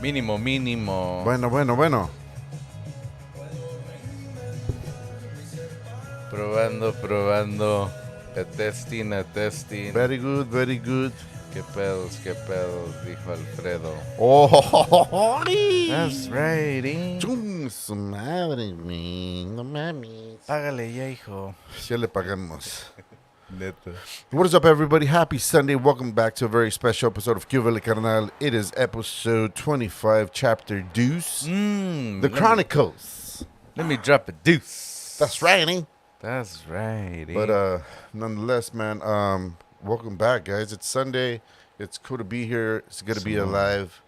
Mínimo, mínimo. Bueno. Probando. A testing. Very good. Qué pedos, dijo Alfredo. Oh, That's right, eh. Chum, su madre, no mames. Págale ya, hijo. Ya le pagamos. Neta. What is up, everybody? Happy Sunday. Welcome back to a very special episode of Cuvele Carnal. It is episode 25, chapter Deuce. The Chronicles. Let me drop a deuce. That's right, eh? That's right, eh. But nonetheless, man, welcome back, guys. It's Sunday. It's cool to be here. It's good to be alive.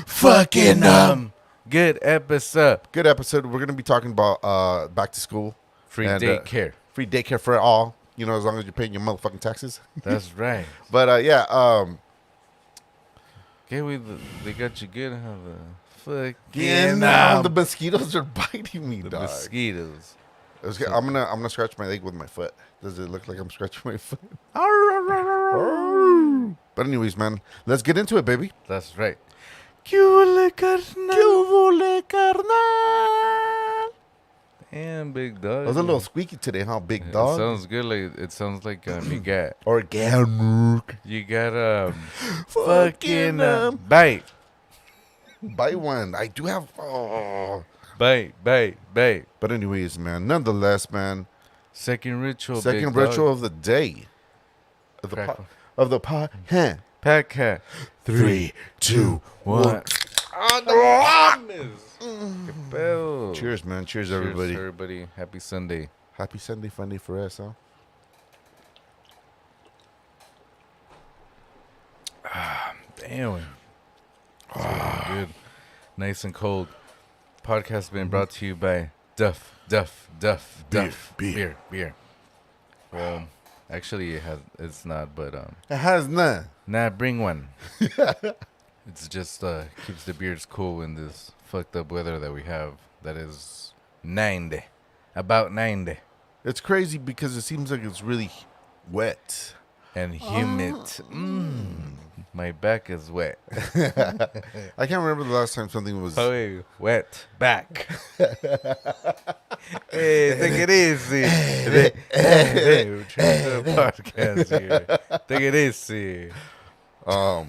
Fucking good episode. Good episode. We're gonna be talking about back to school. Free And, daycare. Free daycare for all. You know, as long as you're paying your motherfucking taxes. That's right. But yeah, Okay, they got you good, huh? The yeah, fucking the mosquitoes are biting me, the dog. mosquitoes. I'm gonna scratch my leg with my foot. Does it look like I'm scratching my foot? But anyways, man, let's get into it, baby. That's right. Cuvele Carnal. Damn, big dog. I was a little squeaky today, huh, big It dog? sounds good. Like it sounds like Organic. you got Fucking, bite. Buy one. I do have. Oh. Bite. But anyways, man. Nonetheless, man. Second ritual. Second big ritual dog. of the day. Of the Crackle. pot. Huh. Pack hat. 3, 2, 1. Cheers, man. Cheers, everybody. Cheers, everybody. Happy Sunday. Happy Sunday funday for us, huh? Damn. It's really good. Nice and cold. Podcast been brought to you by Duff. Beer. Well, actually, it's not, but It has none. nah, bring one. It's just keeps the beards cool in this fucked up weather that we have. That is 90, about 90, It's crazy because it seems like it's really wet. and humid. My back is wet. I can't remember the last time something was. Oh, wet back. Hey, take it easy. Hey, we're trying to do a podcast here. Take it easy. Damn.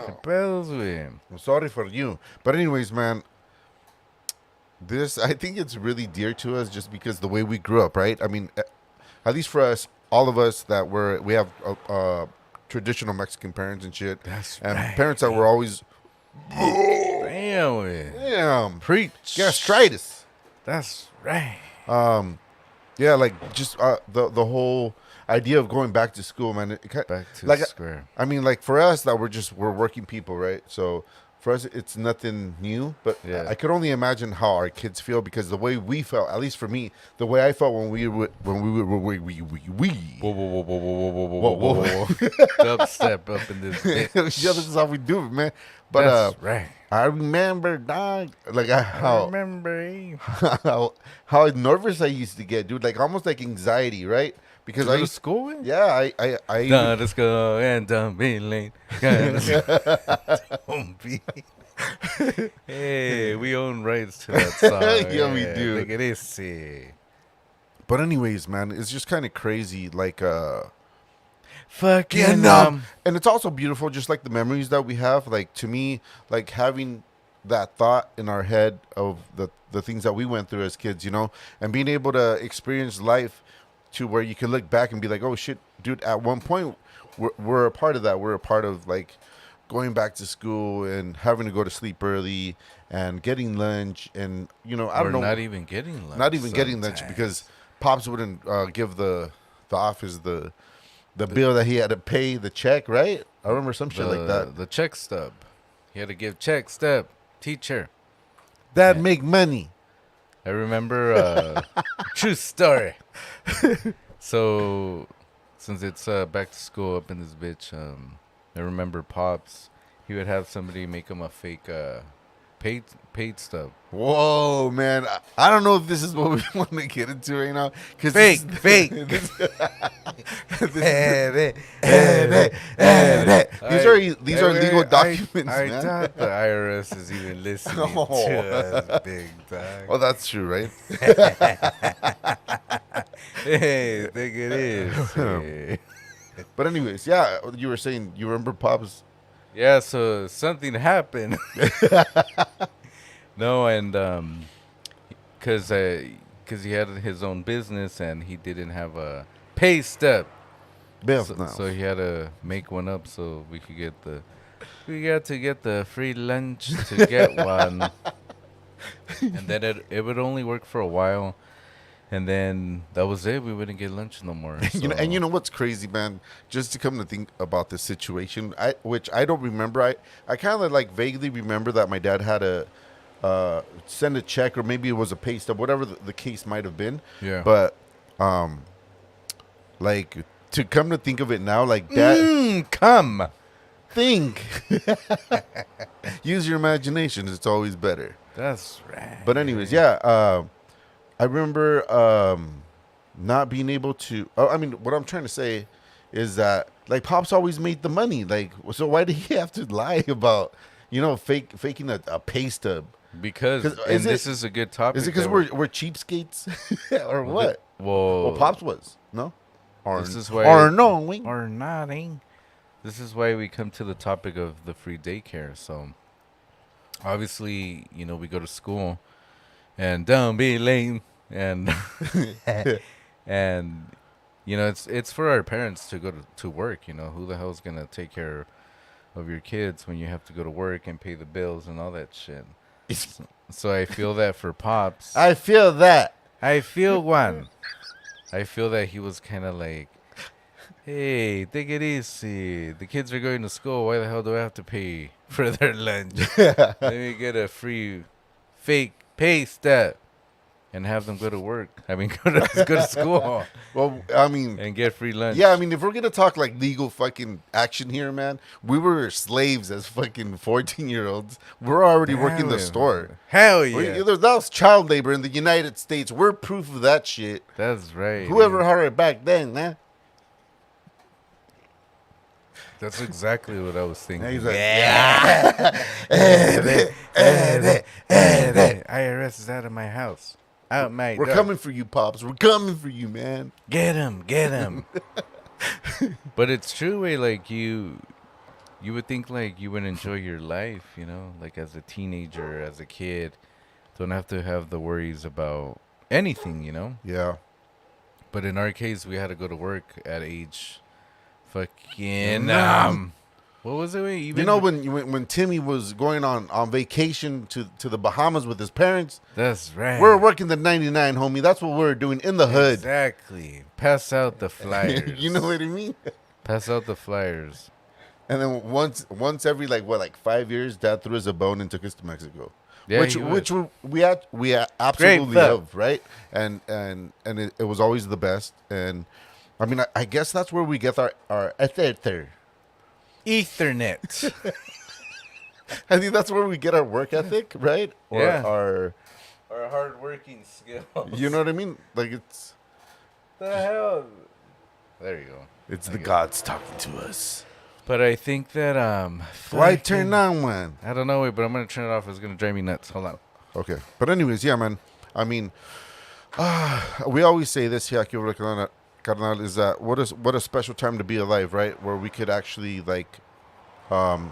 ¿Qué pedos, güey? I'm sorry for you. But anyways, man, I think it's really dear to us just because the way we grew up, right? I mean, at least for us, all of us that we have traditional Mexican parents and shit. That's and right. parents that were always, Damn, güey. damn, Preach. gastritis. That's right. Yeah, like just the whole idea of going back to school, man. Back to like, the square. I mean, like for us that we're working people, right? So for us, it's nothing new. But Yeah. I could only imagine how our kids feel because the way we felt, at least for me, the way I felt when we Whoa. Dubstep up in this bitch. yeah, this is how we do it, man. But That's right. I remember, dog, like I how remember. how nervous I used to get, dude. Like almost like anxiety, right? Because I I to used, school with? yeah, I Let's go and don't be late. Don't be. Hey, we own rights to that song. Yeah, we do. Take it easy. But anyways, man, it's just kind of crazy, like Fucking and it's also beautiful, just like the memories that we have. Like to me, like having that thought in our head of the things that we went through as kids, you know, and being able to experience life to where you can look back and be like, oh shit, dude, at one point we're a part of that. We're a part of like going back to school and having to go to sleep early and getting lunch and, you know, I don't know. Not even getting lunch. Not even getting lunch sometimes. because Pops wouldn't give the office the bill that he had to pay the check, right? I remember some shit like that. The check stub. He had to give check stub. Teacher. Dad make money. I remember true story. So since it's back to school up in this bitch, I remember Pops. He would have somebody make him a fake paid stub. Whoa, man! I don't know if this is what we want to get into right now. Cause Fake. This, these are legal documents, I man. doubt the IRS is even listening Oh. to us, big Oh, dog. that's true, right? Hey, I think it is. Hey. But anyways, yeah, you were saying you remember Pops. Yeah, so something happened. No, and cause he had his own business and he didn't have a pay stub, Bill, so, no. so he had to make one up so we got to get the free lunch to get one, and then it would only work for a while, and then that was it. We wouldn't get lunch no more. You know, so- and you know what's crazy, man? Just to come to think about this situation, which I don't remember. I kind of like vaguely remember that my dad had a send a check, or maybe it was a pay stub, whatever the case might have been. Yeah. But like to come to think of it now, like dad, come. think, use your imagination. It's always better. That's right. But anyways, yeah, I remember not being able to. Oh, I mean, what I'm trying to say is that like Pops always made the money. Like, so why did he have to lie about faking a pay stub? Because 'Cause and is it- this is a good topic. Is it because that we're cheapskates or what? Well, Well, Pops was no. Or, This is why- or no, wait. or nothing. This is why we come to the topic of the free daycare. So, obviously, we go to school, and don't be lame, and and it's for our parents to go to work. Who the hell's gonna take care of your kids when you have to go to work and pay the bills and all that shit? So I feel that for Pops, I feel that. I feel one. I feel that he was kind of like, hey, take it easy. The kids are going to school. Why the hell do I have to pay for their lunch? Let me get a free fake pay stub and have them go to work. I mean, go to school Well, I mean, and get free lunch. yeah, I mean, if we're gonna talk like legal fucking action here, man, we were slaves as fucking 14-year-olds. We're already working the store. Hell yeah. That was child labor in the United States. We're proof of that shit. That's right. Whoever man. hired it back then, man. That's exactly what I was thinking. He's like, IRS is out of my house. Out my we're door. coming for you, Pops. We're coming for you, man. Get him. But it's true, way like you would think like you would enjoy your life, like as a teenager, as a kid, don't have to have the worries about anything, Yeah. But in our case, we had to go to work at age fucking what was it? Even When Timmy was going on vacation to the Bahamas with his parents, that's right. we're working the 99, homie. That's what we're doing in the hood. Exactly. Pass out the flyers. You know what I mean? Pass out the flyers. And then once every like 5 years, Dad threw us a bone and took us to Mexico. Yeah, which he would. which we absolutely fuck. love, right? And it was always the best. And I mean, I guess that's where we get our ether. Ethernet. I think that's where we get our work ethic, right? Or Yeah. our, Our hard-working skills. you know what I mean? Like it's the hell? There you go. the gods talking to us. But I think that Why turn on one? I don't know, but I'm gonna turn it off. It's gonna drive me nuts. Hold on. Okay, but anyways, yeah, man. I mean, we always say this here, aquí over la carnal, is that what a special time to be alive, right? Where we could actually like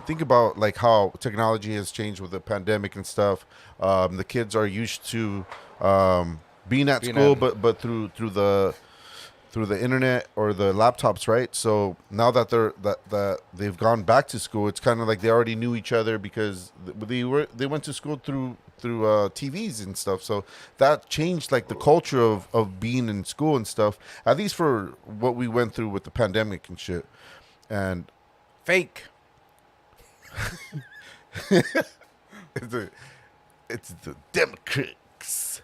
think about like how technology has changed with the pandemic and stuff. The kids are used to being at school, but through the internet or the laptops, right? So now that they've gone back to school, it's kind of like they already knew each other because they went to school through TVs and stuff. So that changed like the culture of being in school and stuff. At least for what we went through with the pandemic and shit. And Fake. it's the Democrats.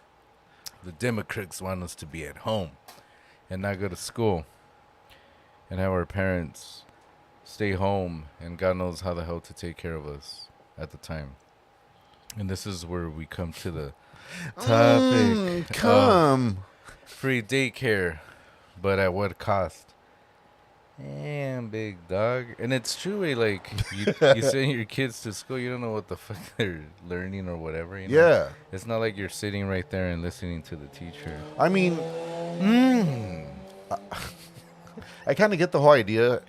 The Democrats want us to be at home and not go to school, and have our parents stay home, and God knows how the hell to take care of us at the time. And this is where we come to the topic Come. of free daycare, but at what cost? Damn, big dog. And it's true, like you send your kids to school, you don't know what the fuck they're learning or whatever. Yeah. It's not like you're sitting right there and listening to the teacher. I mean, Mm. I kind of get the whole idea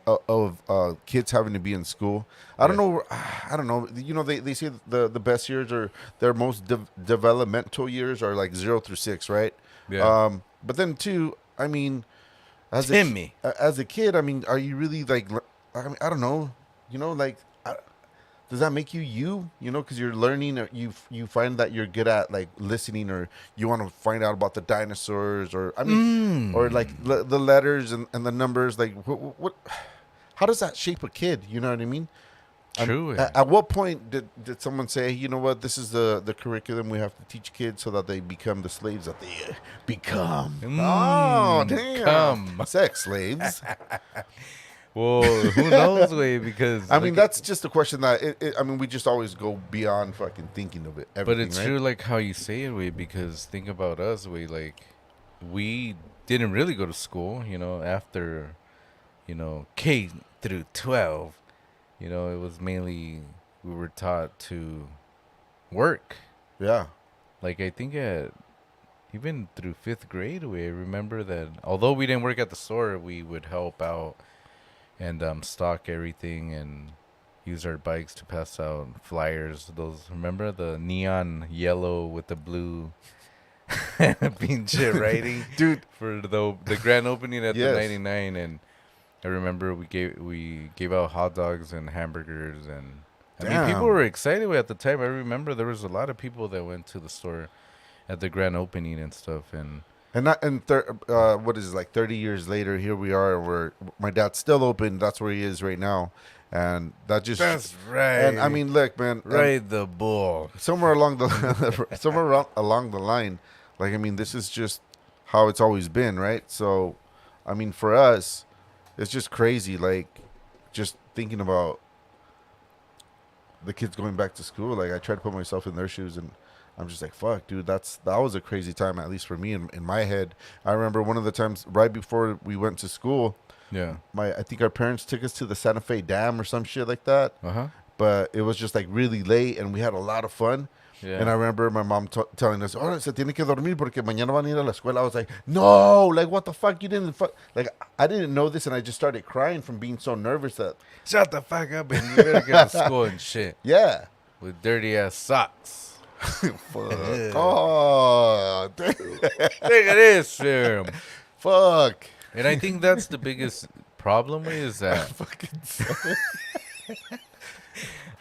of kids having to be in school. I don't Yeah. know. I don't know. They say the best years are their most developmental years are like 0 through 6, right? Yeah. But then too, I mean, Timmy. as a kid, I mean, are you really like? I mean, I don't know. Like, does that make you you? Because you're learning, or you find that you're good at like listening, or you want to find out about the dinosaurs, or I mean, or like the letters and the numbers. Like, what? How does that shape a kid? You know what I mean? True. At what point did someone say, you know what, this is the curriculum we have to teach kids so that they become the slaves that they become? Oh, damn. Come. Sex slaves. Well, who knows, way? Because I mean, that's just a question that, I mean, we just always go beyond fucking thinking of it. but Everything, it's right? true, like how you say it, way. Because think about us, way. Like we didn't really go to school, after, K through 12. It was mainly we were taught to work. Yeah. Like I think at even through 5th grade, we remember that although we didn't work at the store, we would help out and stock everything and use our bikes to pass out flyers. Those, remember the neon yellow with the blue pinche writing, Dude. for the grand opening at Yes. the 99. And I remember we gave out hot dogs and hamburgers, and I mean people Damn. were excited at the time. I remember there was a lot of people that went to the store at the grand opening and stuff. And what is it, like 30 years later, here we are, where my dad's still open. That's where he is right now. And that just, That's right. and I mean, look, man, Ride the bull. somewhere along along the line, like, I mean, this is just how it's always been, right? So, I mean, for us, it's just crazy, like, just thinking about the kids going back to school. Like, I try to put myself in their shoes, and I'm just like, fuck, dude, that was a crazy time, at least for me in my head. I remember one of the times right before we went to school, Yeah. I think our parents took us to the Santa Fe Dam or some shit like that. Uh-huh. But it was just like really late, and we had a lot of fun. Yeah. And I remember my mom telling us, "Oh, se tiene que dormir porque mañana van a ir a la escuela." I was like, "No, like what the fuck? You didn't fuck." Like, I didn't know this, and I just started crying from being so nervous that, Shut the fuck up and you better get to school and shit. yeah. With dirty ass socks. Fuck. Oh, damn. Look at this film. Fuck. And I think that's the biggest problem is that Fucking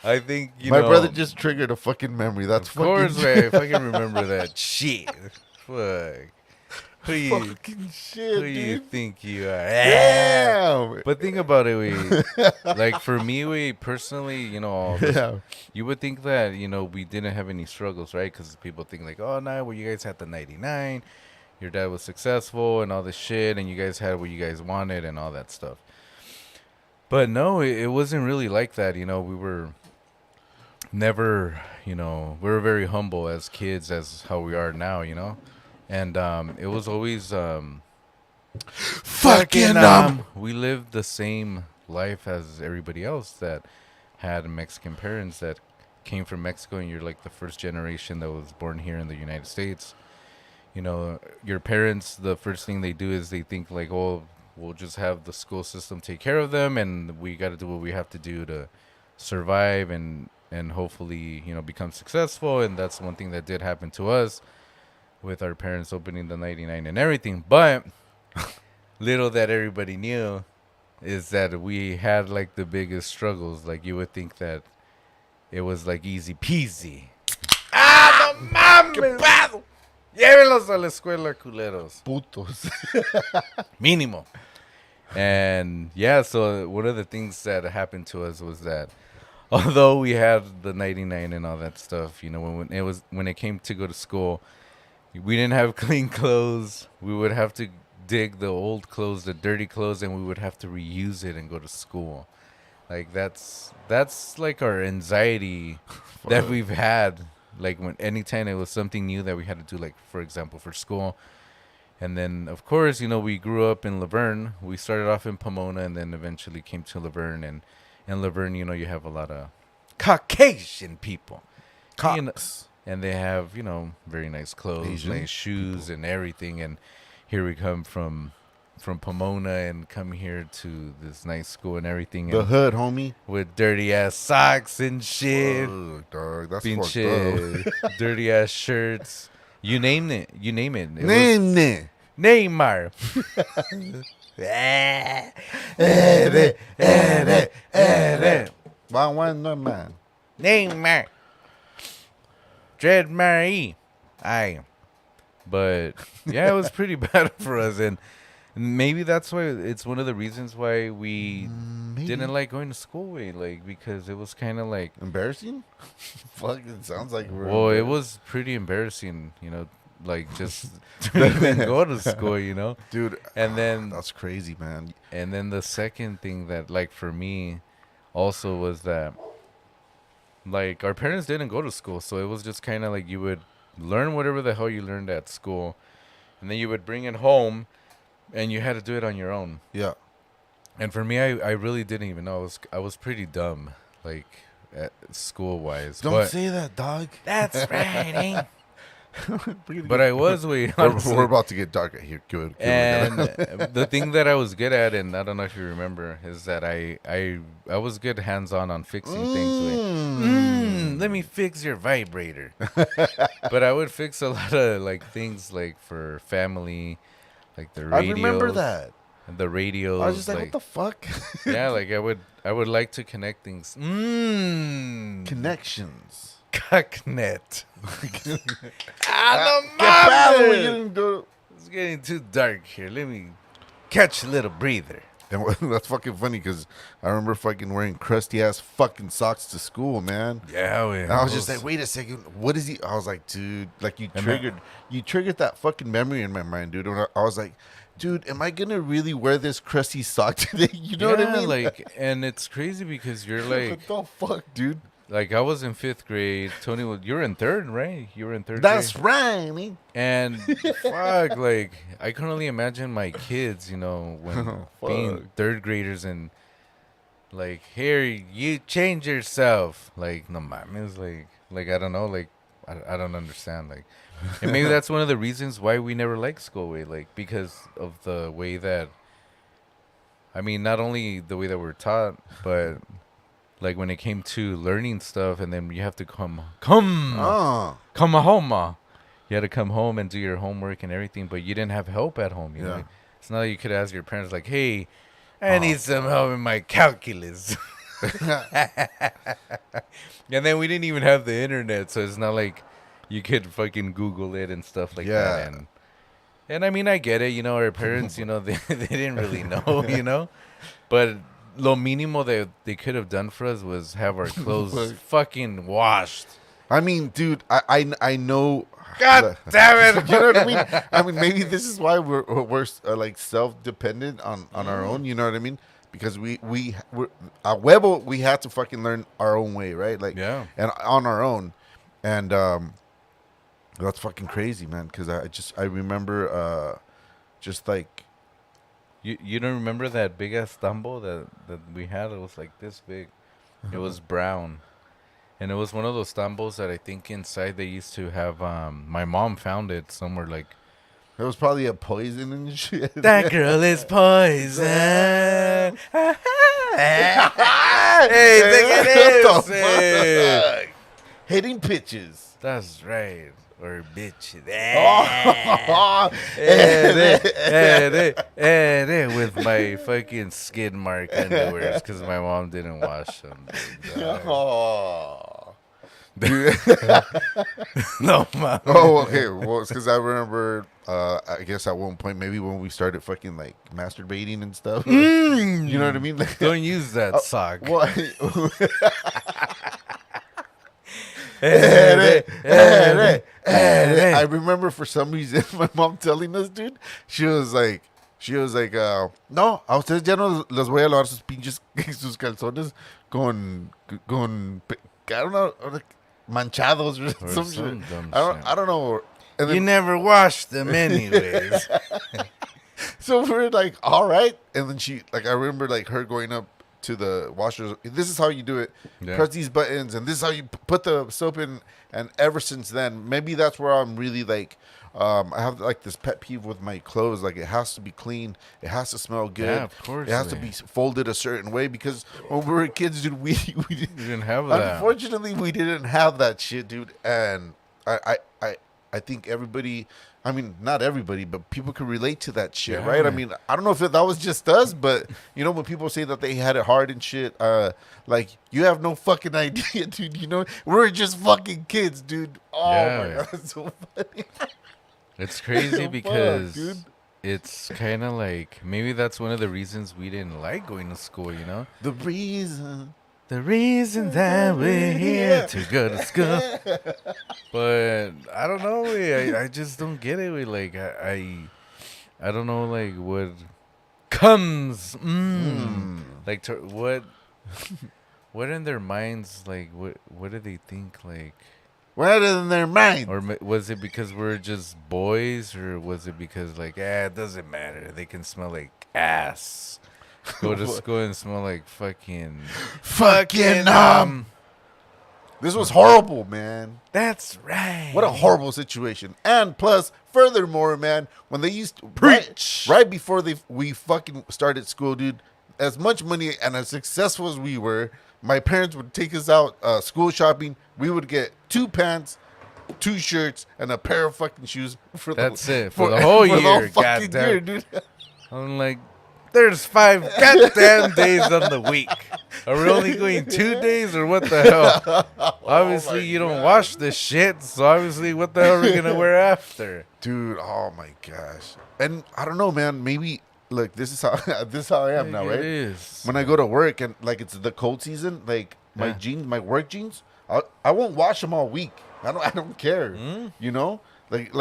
I think my brother just triggered a fucking memory. That's of course, fucking man, if I can remember that shit. Fuck. Who you fucking shit, who you dude. think you are? Damn. But think about it, like for me, personally, all this, Yeah. you would think that, we didn't have any struggles, right? Because people think like, oh, no, well, you guys had the 99, your dad was successful and all this shit, and you guys had what you guys wanted and all that stuff. But no, it wasn't really like that. We were never, we were very humble as kids as how we are now, And it was always Fucking we lived the same life as everybody else that had Mexican parents that came from Mexico, and you're like the first generation that was born here in the United States. Your parents, the first thing they do is they think like, oh, we'll just have the school system take care of them, and we got to do what we have to do to survive and hopefully, become successful. And that's one thing that did happen to us with our parents opening the 99 and everything. But little that everybody knew is that we had like the biggest struggles. Like you would think that it was like easy peasy. ¡Ah, no mames! Llévenlos a la escuela, culeros. Putos. Mínimo. And yeah, so one of the things that happened to us was that although we had the 99 and all that stuff, when it came to go to school, we didn't have clean clothes. We would have to dig the old clothes, the dirty clothes, and we would have to reuse it and go to school. Like that's like our anxiety that we've had. Like anytime it was something new that we had to do, like for example for school, And then, of course, we grew up in Laverne. We started off in Pomona and then eventually came to Laverne. And in Laverne, you have a lot of Caucasian people. Cox. And they have, very nice clothes, Asian nice shoes people. and everything. And here we come from Pomona and come here to this nice school and everything. The And hood, homie. with dirty ass socks and shit. Fuck, dog. That's fucked up. Pinche dirty ass shirts. You name it. You name it. It was Name it. Neymar. One, no, man. Neymar. Dread Marie. Aye. But yeah, it was pretty bad for us, and maybe that's why it's one of the reasons why we Maybe. didn't like going to school, because it was kind of like, Embarrassing? Fuck, it sounds like we're well, it embarrassed. was pretty embarrassing, like just to even go to school, Dude, and then that's crazy, man. and then the second thing that, like, for me also was that, like, our parents didn't go to school, so it was just kind of like you would learn whatever the hell you learned at school, and then you would bring it home, and you had to do it on your own. Yeah. And for me, I really didn't even know. I was pretty dumb, like, school wise. Don't say that, dog. That's right, eh? But I was way. We're about to get dark here. Good. And the thing that I was good at, and I don't know if you remember, is that I was good hands-on fixing things. Let me fix your vibrator. But I would fix a lot of, like, things like for family, like the I radios. remember that. The radios. I was just like, what the fuck? Yeah, like I would like to connect things. Connections. Cucknet. ¿Qué pedo? We didn't do. It's getting too dark here. Let me catch a little breather. And that's fucking funny because I remember fucking wearing crusty ass fucking socks to school, man. Yeah, And I was just like, wait a second, what is he? I was like, dude, like you triggered that fucking memory in my mind, dude. And I was like, dude, am I gonna really wear this crusty sock today? You know what I mean? Like, and it's crazy because you're like, what the fuck, dude? like, I was in 5th grade. Tony, you're in 3rd, right? You were in 3rd That's grade. right, man. And fuck, like, I can only imagine my kids, when being 3rd graders and, like, here, you change yourself. Like, no mames, like I don't know, like, I don't understand, like, and maybe that's one of the reasons why we never liked school, like, because of the way that, I mean, not only the way that we're taught, but, like, when it came to learning stuff, and then you have to come Oh. home. You had to come home and do your homework and everything, but you didn't have help at home. You know, Yeah. like, it's not like you could ask your parents, like, "Hey, I need some help in my calculus." And then we didn't even have the internet, so it's not like you could fucking Google it and stuff like that. Yeah. And I mean, I get it. Our parents, they didn't really know, but lo mínimo that they could have done for us was have our clothes fucking washed. I mean, dude, I know. God damn it! You know what I mean? I mean, maybe this is why we're like self-dependent on our own. You know what I mean? Because we're a huevo, we had to fucking learn our own way, right? Like, Yeah. and on our own, and that's fucking crazy, man. Because I remember just like. You don't remember that big ass Dumbo that we had? It was like this big. It was brown. And it was one of those Dumbos that I think inside they used to have, my mom found it somewhere, like, It was probably a poison and shit. that girl is poison. Hey, What look the at fuck? Hitting pitches. That's right. Or bitch. With my fucking skid mark underwears because my mom didn't wash them. Oh. No, mom. Oh, okay. Well, it's because I remember, I guess at one point, maybe when we started fucking like masturbating and stuff. You know what I mean? Like, Don't use that sock. what? I I remember for some reason my mom telling us, dude, she was like, no, a ustedes ya no les voy a lavar sus pinches, sus calzones con, I don't know, like, manchados or some shit. dumb I shit. don't know. And You then, never washed them anyways. so we're like, all right. And then she, like, I remember like her going up to the washers. This is how you do it. Yeah. Press these buttons, and this is how you put the soap in. And ever since then, maybe that's where I'm really like, I have like this pet peeve with my clothes. Like, it has to be clean. It has to smell good. Yeah, of course, It has to man. be folded a certain way, because when we were kids, dude, we You didn't have that. unfortunately we didn't have that shit, dude. And I think everybody, I mean, not everybody, but people can relate to that shit, Yeah, right? I man. mean, I don't know if that was just us, but you know, when people say that they had it hard and shit, like, you have no fucking idea, dude. You know, we're just fucking kids, dude. Oh Yeah, my man. god, that's so funny. It's crazy Fuck, because dude. it's kind of like maybe that's one of the reasons we didn't like going to school, you know? The reason. The reason that we're here to go to school. But I don't know, I just don't get it. I don't know, like, what comes, like, what in their minds, like, what do they think, like, Right in their mind. or was it because we're just boys, or was it because, like, it doesn't matter, they can smell like ass, go to school and smell like fucking This was horrible, man. that's right. What a horrible situation. And plus, furthermore, man, when they used to Preach. right before we fucking started school, dude, as much money and as successful as we were, my parents would take us out school shopping. We would get 2 pants, 2 shirts, and a pair of fucking shoes for That's it, for the whole year, fucking goddamn. year, dude. I'm like, there's 5 goddamn days on the week. Are we only going 2 days, or what the hell? Obviously, you don't wash this shit, so obviously, what the hell are we gonna wear after? Dude, oh my gosh. And I don't know, man, maybe look, this is how this is how I am now, It right? is. When I go to work and like it's the cold season, like my Yeah. jeans, my work jeans, I won't wash them all week. I don't care. You know, like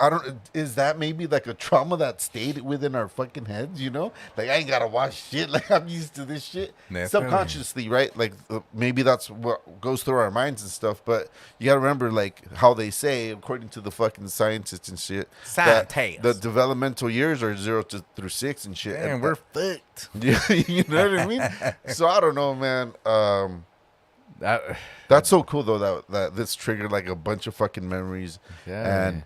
I don't. Is that maybe like a trauma that stayed within our fucking heads? You know, like I ain't gotta wash shit. Like I'm used to this shit Definitely. subconsciously, right? Like maybe that's what goes through our minds and stuff. But you gotta remember, like how they say, according to the fucking scientists and shit, that Scientists. the developmental years are 0 through 6 and shit. Damn, And we're fucked. yeah, you know what I mean? So I don't know, man. That- That's so cool though that this triggered like a bunch of fucking memories. Yeah. And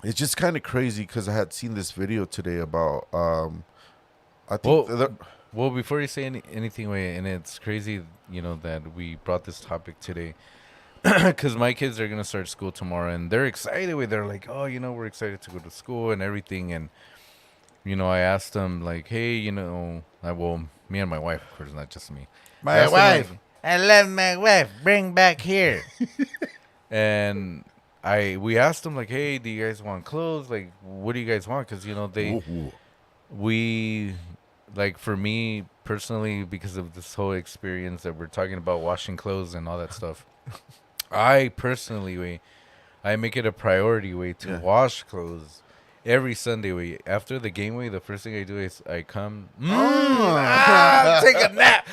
it's just kind of crazy because I had seen this video today about I think Well, before you say anything, wait, and it's crazy, you know, that we brought this topic today, because my kids are gonna start school tomorrow, and they're excited. They're like, oh, you know, we're excited to go to school and everything, and you know, I asked them like, hey, you know, well, me and my wife, of course, not just me. My I asked them, wife. like, I love my wife. Bring back here. And we asked them like, hey, do you guys want clothes? Like, what do you guys want? Because you know we like, for me personally, because of this whole experience that we're talking about, washing clothes and all that stuff, I personally I make it a priority to wash clothes every Sunday. After the game, the first thing I do is I come take a nap.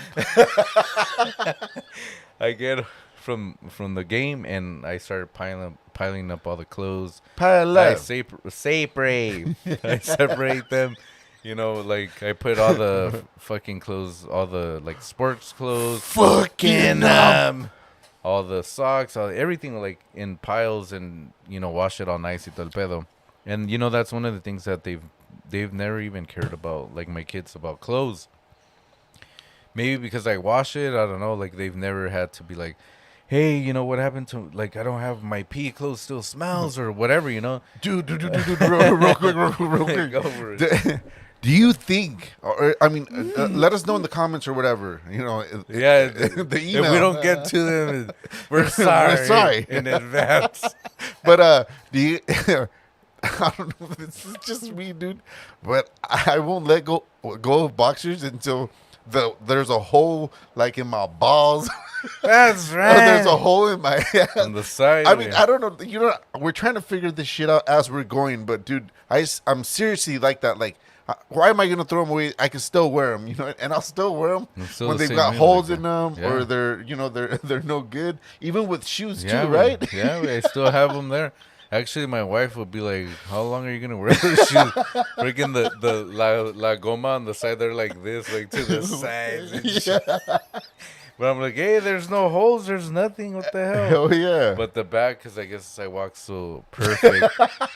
I get from the game and I start piling up all the clothes. Pile I up. separate. I separate them. You know, like I put all the fucking clothes, all the like sports clothes, Fucking all the socks, everything like in piles, and you know, wash it all nice y todo el pedo. And you know, that's one of the things that they've never even cared about, like my kids, about clothes. Maybe because I wash it, I don't know, like they've never had to be like, hey, you know, what happened to, like, I don't have my PE clothes still smells or whatever, you know. Dude, real quick. Go for it. Do you think, or I mean, let us know in the comments or whatever, you know, Yeah, the email. if we don't get to them, we're sorry. We're sorry. in advance. But do you? I don't know. This is just me, dude. But I won't let go of boxers until there's a hole like in my balls. That's Or right. there's a hole in my head. On the side. I mean, yeah. I don't know. You know, we're trying to figure this shit out as we're going. But dude, I'm seriously like that. Like, why am I gonna throw them away? I can still wear them, you know, and I'll still wear them I'm still when the they've same got way holes like in that. them, Yeah. or they're no good. Even with shoes Yeah, too, man. right? Yeah, I still have them there. Actually, my wife would be like, "How long are you gonna wear those shoes?" Freaking the la goma on the side, they're like this, like to the sides and shit. But I'm like, "Hey, there's no holes, there's nothing. What the hell?" Hell yeah. But the back, because I guess I walk so perfect,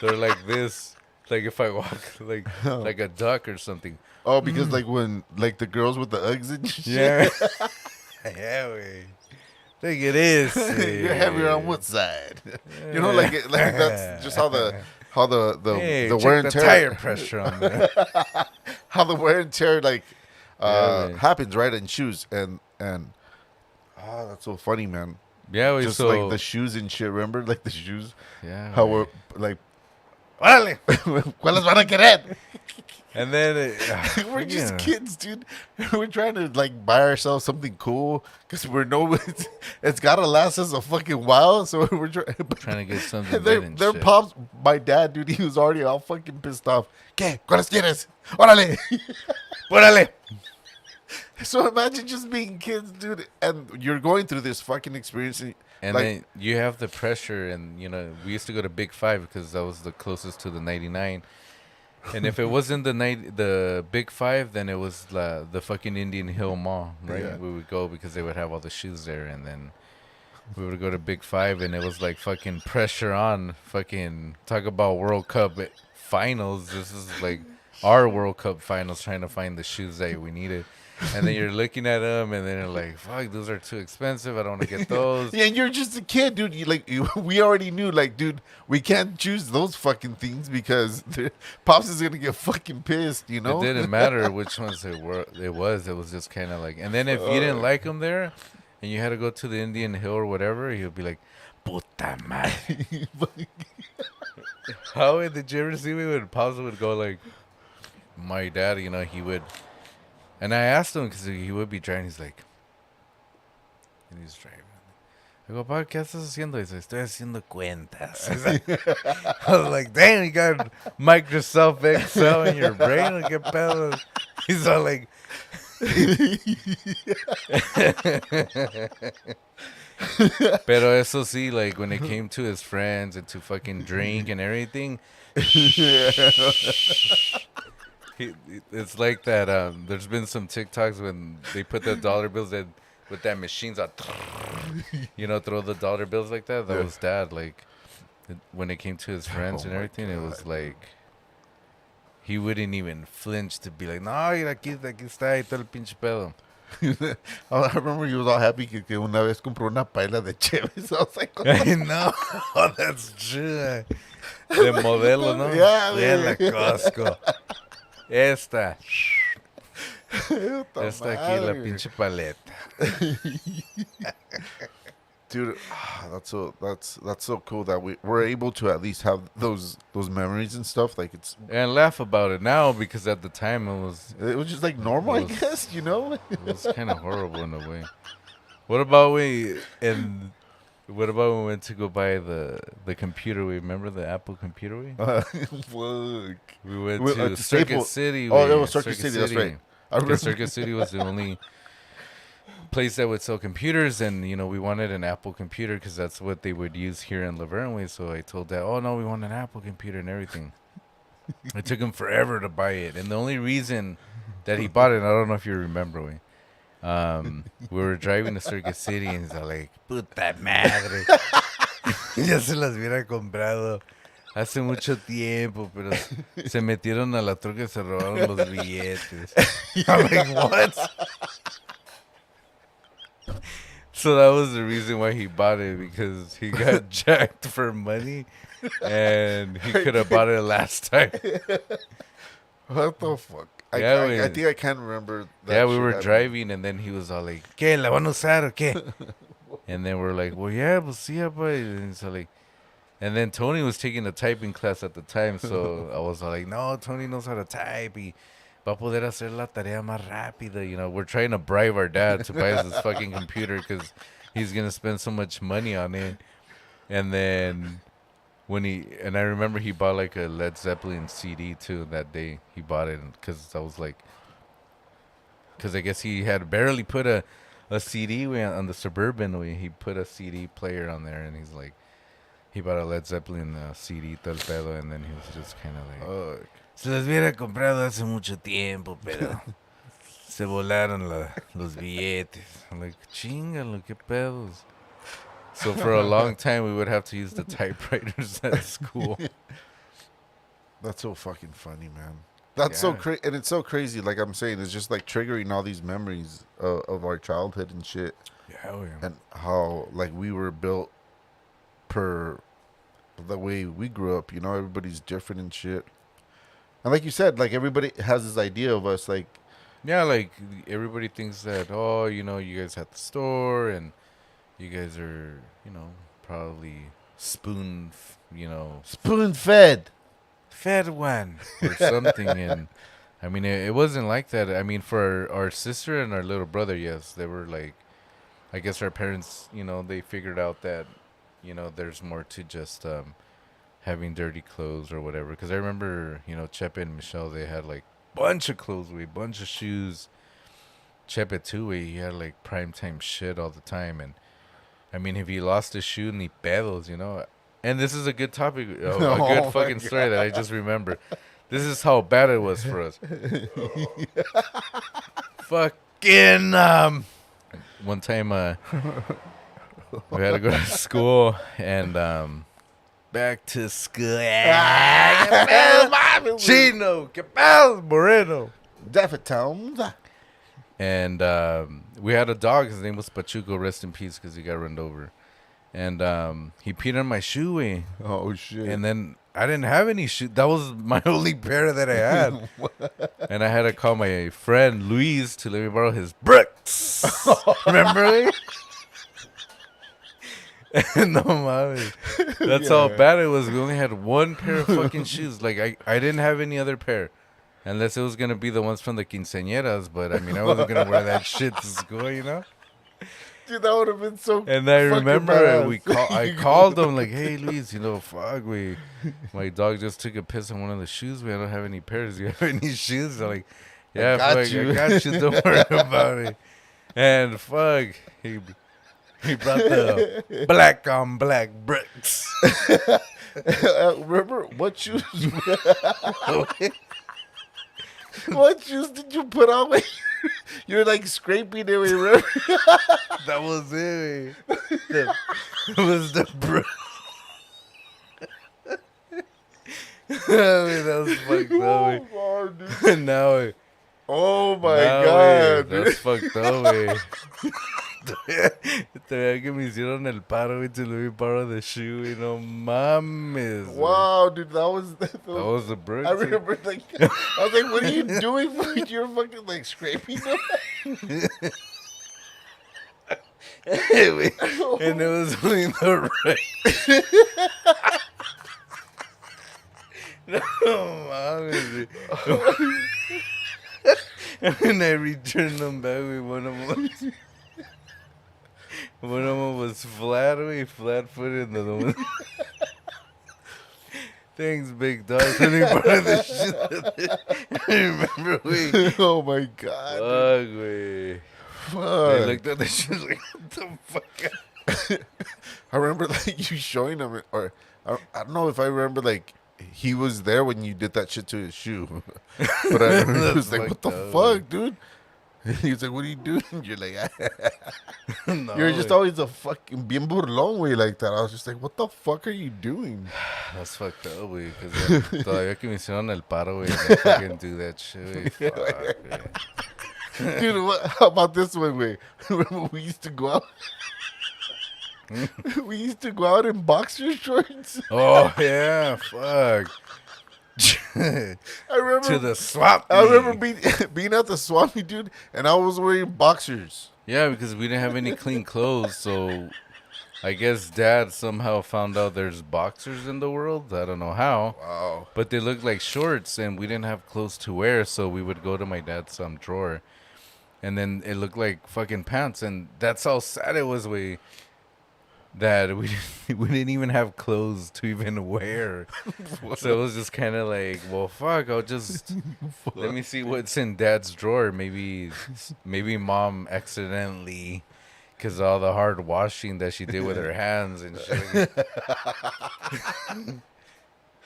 they're like this. Like if I walk like a duck or something. Oh, because like when like the girls with the Uggs and shit. Yeah. Yeah, we think it is. You're heavier on what side? You know, like that's just how the Hey, the check wear and the tear tire pressure on there. how the wear and tear like Yeah, man. happens right in shoes and that's so funny, man. Yeah, we Just so like the shoes and shit. Remember, like the shoes, yeah. how we- we're like, Órale. ¿cuáles van a querer? And then We're just yeah. kids, dude. We're trying to like buy ourselves something cool because we're it's gotta last us a fucking while. So we're trying to get something Their good and their shit. pops, my dad, dude, he was already all fucking pissed off. ¿Qué? ¿Cuáles quieres? Órale. Órale. So imagine just being kids, dude, and you're going through this fucking experience. And like, then you have the pressure, and you know we used to go to Big Five because that was the closest to the 99. And if it wasn't the Big Five, then it was the fucking Indian Hill Mall, right? Yeah. We would go because they would have all the shoes there, and then we would go to Big Five, and it was like fucking pressure on. Fucking talk about World Cup finals. This is like our World Cup finals, trying to find the shoes that we needed. And then you're looking at them, and then you're like, "Fuck, those are too expensive. I don't want to get those." yeah, and you're just a kid, dude. We already knew, like, dude, we can't choose those fucking things because pops is gonna get fucking pissed, you know. It didn't matter which ones it were. It was just kind of like, and then if you didn't like them there, and you had to go to the Indian Hill or whatever, he'd be like, "Puta madre." How did you ever see me when Pops would go like, my dad, you know, he would, and I asked him because he would be driving. He's like, and he's driving. I go, "Pa, ¿qué estás haciendo?" He says, "Estoy haciendo cuentas." I was like, "Damn, you got Microsoft Excel in your brain? ¿Qué pedo?" He's all like, pero eso sí, like when it came to his friends and to fucking drink and everything, it's like that. There's been some TikToks when they put the dollar bills in with that machines on, you know, throw the dollar bills like that. That Yeah. was dad. Like when it came to his friends Oh and my everything, it was God. like he wouldn't even flinch to be like, "No, mira, aquí está y todo el pinche pedo." I remember he was all happy que una vez compró una paila de Cheves. I was like, what the I know. That's true. De modelo, ¿no? Yeah, De la man. Costco. Esta. puta Esta aquí, la madre. pinche paleta. Dude, that's so cool that we're able to at least have those memories and stuff. Like And laugh about it now because at the time it was just like normal, I It was- guess, you know. it was kind of horrible in a way. What about when we went to go buy the computer? We remember the Apple computer? Fuck. We went We- to to Circuit Staple- City. Oh, it we- was Circuit City, that's right. I remember. Because Circuit City was the only place that would sell computers, and you know we wanted an Apple computer because that's what they would use here in Laverne Way. So I told Dad, "Oh no, we want an Apple computer and everything." It took him forever to buy it, and the only reason that he bought it, I don't know if you remember, we were driving to Circuit City, and he's all like, "Puta madre, ya se las hubiera comprado hace mucho tiempo, pero se metieron a la troca y se robaron los billetes." I'm like, "What?" So that was the reason why he bought it, because he got jacked for money, and he could have bought it last time. What the fuck? Yeah, I we- think I can remember. That Yeah, we shit were happening. driving, and then he was all like, "¿Qué? ¿La van a usar o qué?" And then we're like, "Well, yeah, pues sí, apa." And so like, and then Tony was taking a typing class at the time, so I was all like, "No, Tony knows how to type. Y va a poder hacer la tarea más rápida." You know, we're trying to bribe our dad to buy us this fucking computer because he's gonna spend so much money on it. And then I remember he bought like a Led Zeppelin CD too that day. He bought it because I was like, because I guess he had barely put a CD on the Suburban. He put a CD player on there, and he's like, he bought a Led Zeppelin CD, todo el pedo, and then he was just kind of like, Fuck. se las hubiera comprado hace mucho tiempo, pero se volaron los billetes. I'm like, chingalo, qué pedos. So for a long time, we would have to use the typewriters at school. That's so fucking funny, man. That's so Yeah. crazy, and it's so crazy. Like I'm saying, it's just like triggering all these memories of our childhood and shit, Yeah, oh, yeah. and how like we were built per the way we grew up. You know, everybody's different and shit. And like you said, like everybody has this idea of us, like Yeah, like everybody thinks that, oh, you know, you guys at the store and you guys are, you know, probably spoon fed. fed one or something. And I mean, it wasn't like that. I mean, for our sister and our little brother, yes, they were like, I guess our parents, you know, they figured out that, you know, there's more to just having dirty clothes or whatever. Because I remember, you know, Chepe and Michelle, they had like bunch of clothes, bunch of shoes. Chepe too, he had like prime time shit all the time. And I mean, if he lost his shoe, ni pedos, you know. And this is a good topic, a Oh good my fucking story that I just remember. This is how bad it was for us. Fucking one time we had to go to school and back to school. Chino, que pal, Moreno. Daffodils. And we had a dog. His name was Pachuco. Rest in peace, because he got run over. And he peed on my shoe. Oh shit. And then I didn't have any shoes. That was my only pair that I had. And I had to call my friend Luis to let me borrow his bricks. Remember me? No, mames. That's how bad it was. We only had one pair of fucking shoes. Like, I didn't have any other pair. Unless it was going to be the ones from the quinceañeras. But, I mean, I wasn't going to wear that shit to school, you know? Dude, that would have been so. And I fucking remember badass. I called him like, "Hey, Luis, you know, fuck, my dog just took a piss on one of the shoes. I don't have any pairs. Do you have any shoes?" I'm like, "Yeah, got fuck, you." I got you. Don't worry about it." And fuck, he brought the black on black bricks. Remember what shoes? What shoes did you put on? When you're like scraping it. Remember? That was it. It was the brick. That was fucked up. Oh, dude. Now, Oh my no, god, güey, that's fucked up, güey. Todavía que me hicieron el paro, güey, to let me borrow the shoe, güey, no mames, güey. Wow, dude, that was That was the brick. I remember, like, I was like, "What are you doing? You're fucking like scraping them." And it was only the right. No mames, güey. And I returned them back, güey. One of them was flat, güey, flat-footed, and the other one. Thanks, big dog. Let me borrow the shit. I remember, güey. Oh my god, Fuck, güey. dude. I Fuck. looked at the shit like, what the fuck? I remember like you showing him, or I don't know if I remember like he was there when you did that shit to his shoe, but I remember he was That's like, "What the fucked up, fuck, dude?" He was like, "What are you doing?" You're like, No, "You're just güey. always a fucking bien burlón way like that." I was just like, "What the fuck are you doing?" That's fucked up, güey. Because todavía que me hicieron el paro, güey, I fucking do that shit, güey. Fuck, güey. Dude, how about this one, way? Remember we used to go out. We used to go out in boxer shorts. Oh, yeah, fuck. I remember. To the swap. I remember meet. being at the swap meet, dude, and I was wearing boxers. Yeah, because we didn't have any clean clothes, so I guess Dad somehow found out there's boxers in the world. I don't know how. Wow. But they looked like shorts, and we didn't have clothes to wear, so we would go to my dad's drawer, and then it looked like fucking pants, and that's how sad it was. That we didn't even have clothes to even wear, so it was just kind of like, well, fuck, I'll just let me see what's in Dad's drawer. Maybe Mom accidentally because all the hard washing that she did with her hands and shit.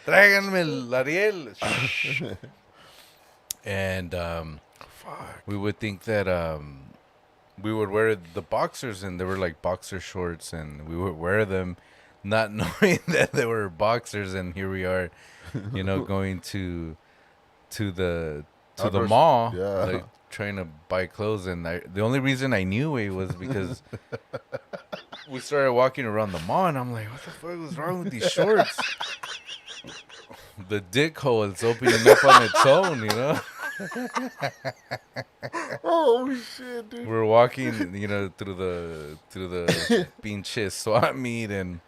Tráiganme el Ariel. And we would think that we would wear the boxers, and they were like boxer shorts, and we would wear them, not knowing that they were boxers. And here we are, going to the Outdoors. mall, Yeah. like trying to buy clothes. And the only reason I knew it was because we started walking around the mall, and I'm like, what the fuck was wrong with these shorts? The dick hole is opening up on its own, Oh shit, dude. We're walking, through the pinche swap meet, and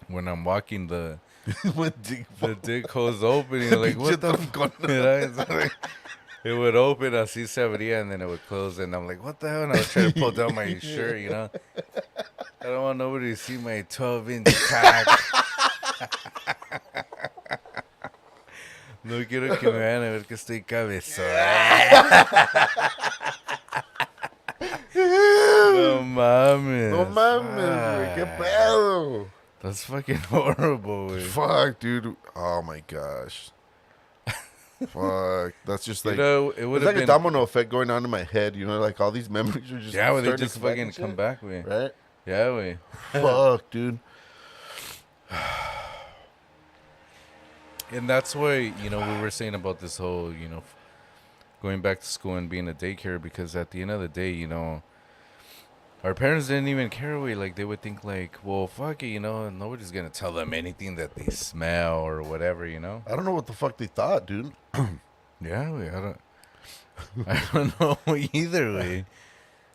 when I'm walking, the dick hole's opening. Like, what the fuck? It's like, it would open, así se abría, and then it would close, and I'm like, what the hell? And I was trying to pull down my shirt, I don't want nobody to see my 12-inch cock. No quiero que me vayan a ver que estoy cabezón. No mames. No mames, güey. Qué pedo. That's fucking horrible, güey. Fuck, dude. Oh my gosh. Fuck. That's just like it would it's have like been a domino effect going on in my head. Like all these memories are just where they starting to just fucking come back, güey. right? Yeah, güey. Fuck, dude. And that's why, we were saying about this whole, going back to school and being a daycare, because at the end of the day, our parents didn't even care. Like, they would think like, well, fuck it, nobody's going to tell them anything that they smell or whatever, I don't know what the fuck they thought, dude. Yeah, I don't know either way.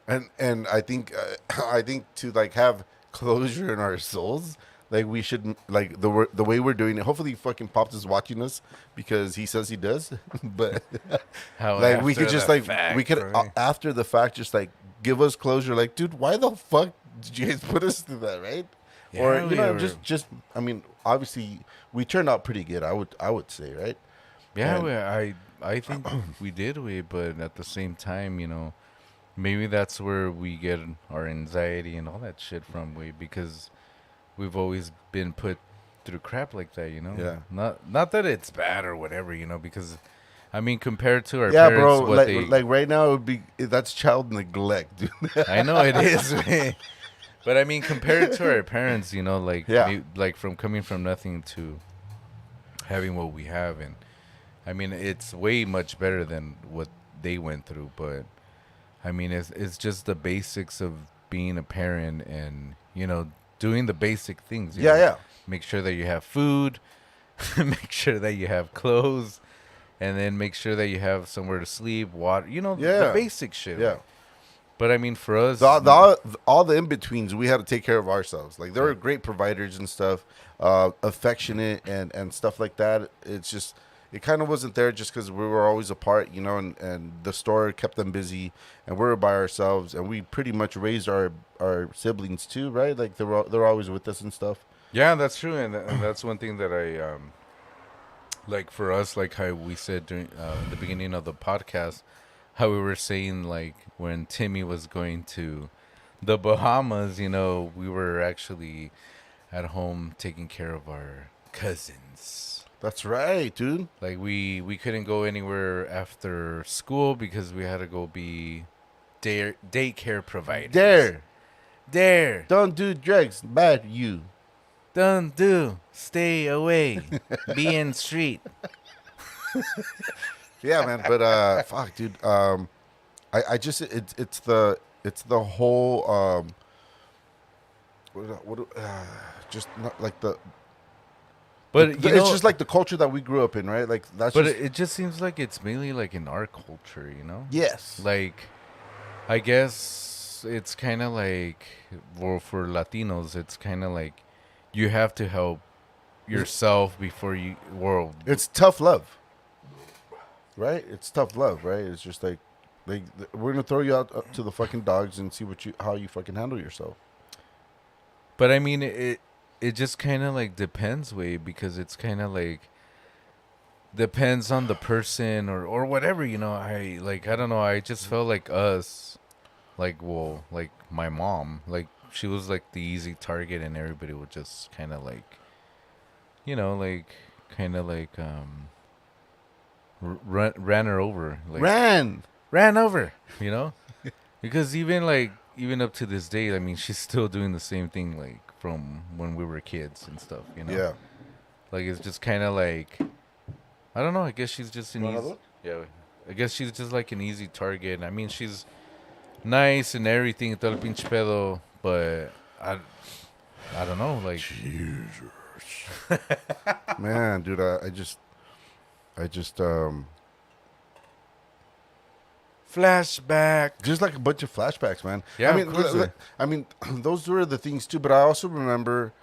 And I think to like have closure in our souls, like we shouldn't like the way we're doing it. Hopefully, fucking Pops is watching us because he says he does. But How like we could after just the like fact, we could right? after the fact just like give us closure. Like, dude, why the fuck did you guys put us through that, right? Yeah, Or we were- just I mean, obviously we turned out pretty good. I would say, right? Yeah, And- I think we did, but at the same time, maybe that's where we get our anxiety and all that shit from, because we've always been put through crap like that, Yeah. Not that it's bad or whatever, because, I mean, compared to our Yeah, parents, bro. what Like right now, it would be that's child neglect, dude. I know it is, man. But I mean, compared to our parents, like, Yeah. like from coming from nothing to having what we have, and I mean, it's way much better than what they went through. But I mean, it's just the basics of being a parent, and doing the basic things. Yeah, yeah. Make sure that you have food, make sure that you have clothes, and then make sure that you have somewhere to sleep, water. Yeah. The basic shit. Yeah. But I mean, for us, All the in betweens, we had to take care of ourselves. Like, they were great providers and stuff, affectionate and stuff like that. It's just, it kind of wasn't there just because we were always apart, and the store kept them busy, and we were by ourselves, and we pretty much raised our siblings too, right? Like, they're always with us and stuff. yeah, that's true, and that's one thing that I like for us, like how we said during the beginning of the podcast, how we were saying like when Timmy was going to the Bahamas, we were actually at home taking care of our cousins. That's right, dude. Like we couldn't go anywhere after school because we had to go be daycare providers. Dare. Don't do drugs. Bad you. Don't do. Stay away. Be in street. Yeah, man. But fuck, dude. I just it's the whole just not like the. But it's just like the culture that we grew up in, right? Like that's. But just, it just seems like it's mainly like in our culture, yes. Like, I guess it's kind of like, well, for Latinos, it's kind of like you have to help yourself before you. Well, It's tough love, right? It's tough love, right? It's just like we're gonna throw you out to the fucking dogs and see how you fucking handle yourself. but I mean it just kind of like depends, way, because it's kind of like depends on the person or whatever, I don't know. I just felt like us like, well, like my mom, like she was like the easy target, and everybody would just kind of like, like kind of like ran her over, like Ran. ran over, because even up to this day, I mean, she's still doing the same thing like from when we were kids and stuff, Yeah. Like it's just kind of like, I don't know. I guess she's just an Want easy. another Yeah, I guess she's just like an easy target. I mean, she's nice and everything, todo el pinche pedo, but I don't know, like Man, dude, I just flashback. just like a bunch of flashbacks, man. Yeah, I mean, of course. I mean, those were the things too. But I also remember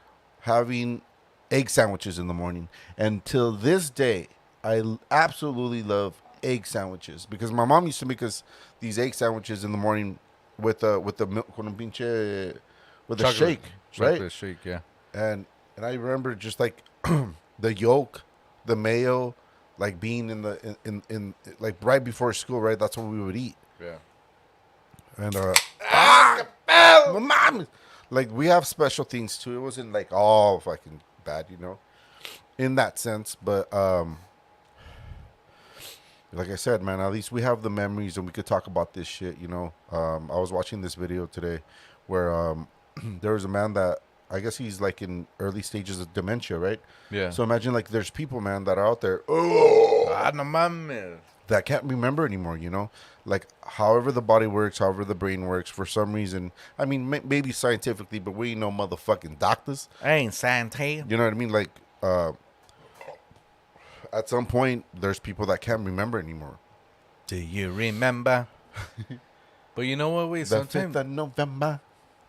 having egg sandwiches in the morning. And till this day, absolutely love egg sandwiches because my mom used to make us these egg sandwiches in the morning with the milk con un pinche with a shake, right? Chocolate shake, yeah. And I remember just like the yolk, the mayo, like being in the in like right before school, right? That's what we would eat. Yeah. And my mom, like we have special things too. It wasn't like all fucking bad, in that sense. But like I said, man, at least we have the memories and we could talk about this shit. I was watching this video today where there was a man that I guess he's like in early stages of dementia, right? Yeah. So imagine like there's people, man, that are out there No mames. that can't remember anymore, like however the body works, however the brain works, for some reason. I mean, maybe scientifically, but we ain't no motherfucking doctors. I ain't scientific. You know what I mean? Like, at some point, there's people that can't remember anymore. Do you remember? But you know what? Wait, The sometimes. 5th of November.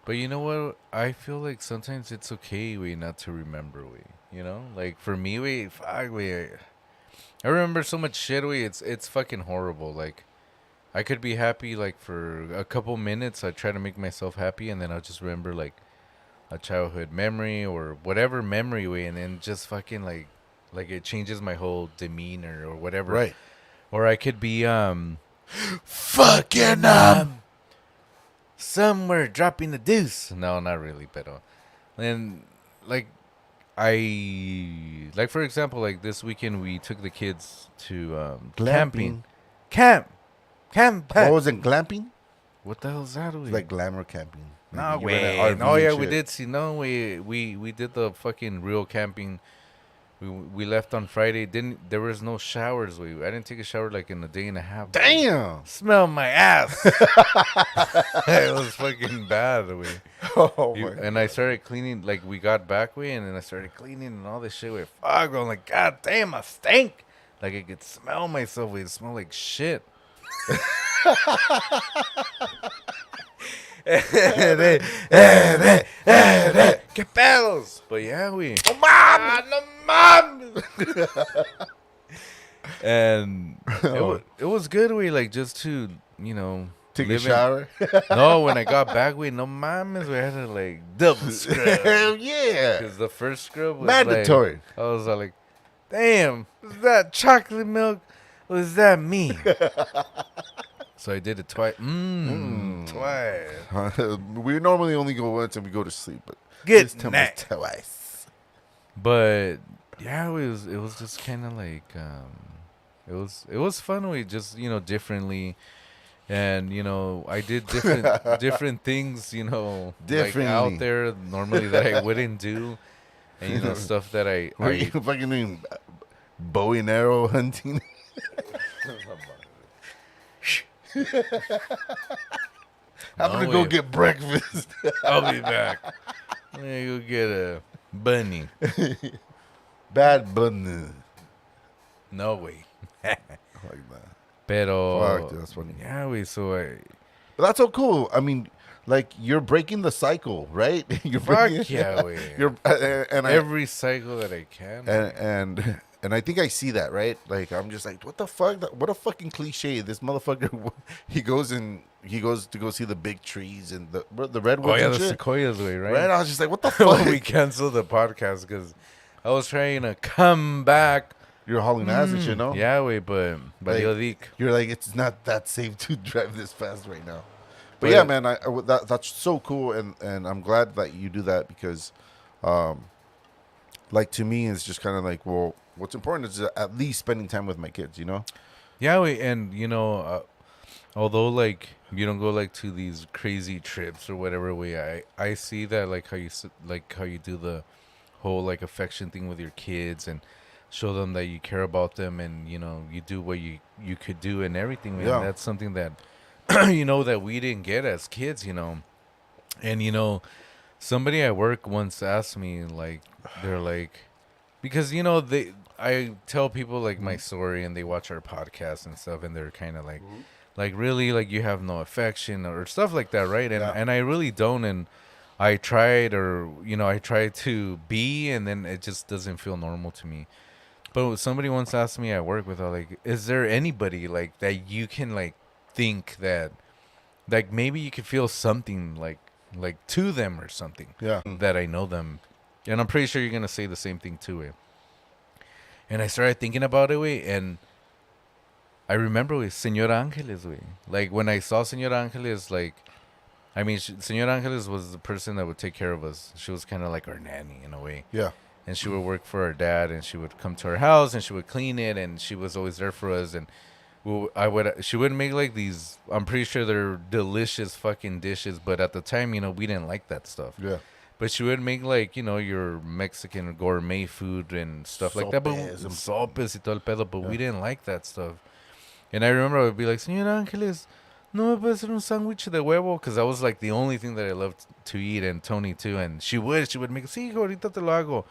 But you know what? I feel like sometimes it's okay, we not to remember, we. Like for me, we fuck, we. I remember so much shit, we. It's fucking horrible. Like, I could be happy like for a couple minutes. I try to make myself happy, and then I'll just remember like a childhood memory or whatever memory, we, and then just fucking like it changes my whole demeanor or whatever. Right. Or I could be Fucking somewhere dropping the deuce. No, not really, but and like like for example, like this weekend we took the kids to camping. Camp. What was it, glamping? What the hell is that? It's like glamour camping. No Like, you rent an way. RV No, and yeah, we shit. did see. No, we did the fucking real camping. We left on Friday. There was no showers. I didn't take a shower like in a day and a half. Damn. Smell my ass. It was fucking bad. Oh And I started cleaning. Like we got back and then I started cleaning and all this shit. Fuck, I'm like, God damn, I stink. Like I could smell myself. It smelled like shit. ¿Qué pedos? But yeah, we. Oh, mom! No mames. And it was good. We like just to Take a live in- shower. No, when I got back, no mames, we had to like double scrub. Hell yeah. Because the first scrub was Mandatory. I was like, damn, is that chocolate milk or is that me? So I did it twice. Twice. We normally only go once and we go to sleep, but Good this time night. was twice. But yeah, it was just kind of like it was fun. We just differently, and I did different things like Differently. out there normally that I wouldn't do, and stuff that Were you I fucking doing bow and arrow hunting? I'm No gonna go way. get breakfast. I'll be back. I'm gonna go get a bunny. Bad bunny. No way. Like that. Pero Fuck, dude, that's funny. yeah, But that's so cool. I mean, like you're breaking the cycle, right? You're fuck breaking, yeah, we. You're and Every cycle that I can. and I think I see that, right? Like I'm just like, what the fuck? What a fucking cliche! This motherfucker, he goes to go see the big trees and the redwoods. Oh yeah, and the shit. sequoias way, right? Right? I was just like, what the Well, fuck? we canceled the podcast because I was trying to come back. You're hauling ass and shit, no? Yeah, way, but Like- yo dic. You're like, it's not that safe to drive this fast right now. But yeah, man, that's so cool, and I'm glad that you do that because, like to me, it's just kind of like, well, what's important is at least spending time with my kids, you know? Yeah, and although like you don't go like to these crazy trips or whatever way, I see that like how you do the whole like affection thing with your kids and show them that you care about them and you do what you could do and everything, man. Yeah. That's something that that we didn't get as kids, and somebody at work once asked me, like, they're like, because I tell people like my story and they watch our podcast and stuff and they're kind of like really, like, you have no affection or stuff like that, right? And Yeah. and I really don't. And I tried, or I try to be, and then it just doesn't feel normal to me. But somebody once asked me at work, without like, is there anybody like that you can like think that like maybe you could feel something like to them or something, Yeah. that I know them. And I'm pretty sure you're gonna say the same thing to it. And I started thinking about it, way, and I remember with Señora Angeles, way. Like when I saw Señora Angeles, like, I mean, Señora Angeles was the person that would take care of us. She was kind of like our nanny in a way. Yeah. And she would work for our dad, and she would come to our house, and she would clean it, and she was always there for us. And she would make like these, I'm pretty sure they're delicious fucking dishes, but at the time, we didn't like that stuff. Yeah. But she would make like, your Mexican gourmet food and stuff like that. But Sopes and- sopes y todo el pedo, but we didn't like that stuff. And I remember I would be like, Señora Angeles, no me puede hacer un sándwich de huevo, because that was like the only thing that I loved to eat, and Tony too. And she would make, sí, hijo, ahorita te lo hago,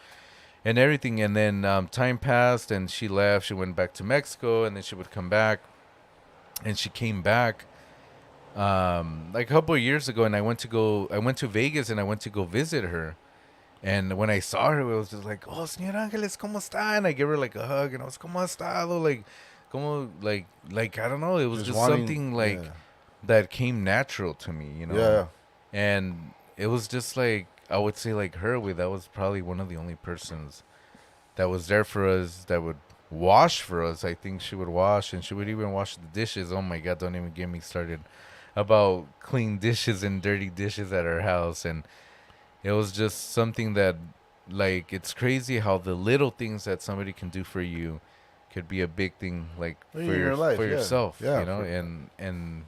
and everything. And then time passed, and she left. She went back to Mexico, and then she would come back. And she came back like a couple of years ago, and I went to Vegas, and I went to go visit her. And when I saw her, it was just like, oh, Señora Angeles, ¿cómo está? And I gave her like a hug, and I was, ¿cómo ha estado? Like, como, like, I don't know. It was just wanting- something like yeah. that came natural to me, Yeah. And it was just like, I would say like her, that was probably one of the only persons that was there for us, that would wash for us. I think she would wash, and she would even wash the dishes. Oh my God, don't even get me started about clean dishes and dirty dishes at our house. And it was just something that, like, it's crazy how the little things that somebody can do for you could be a big thing, like, In for your life, for yeah. yourself, Yeah, and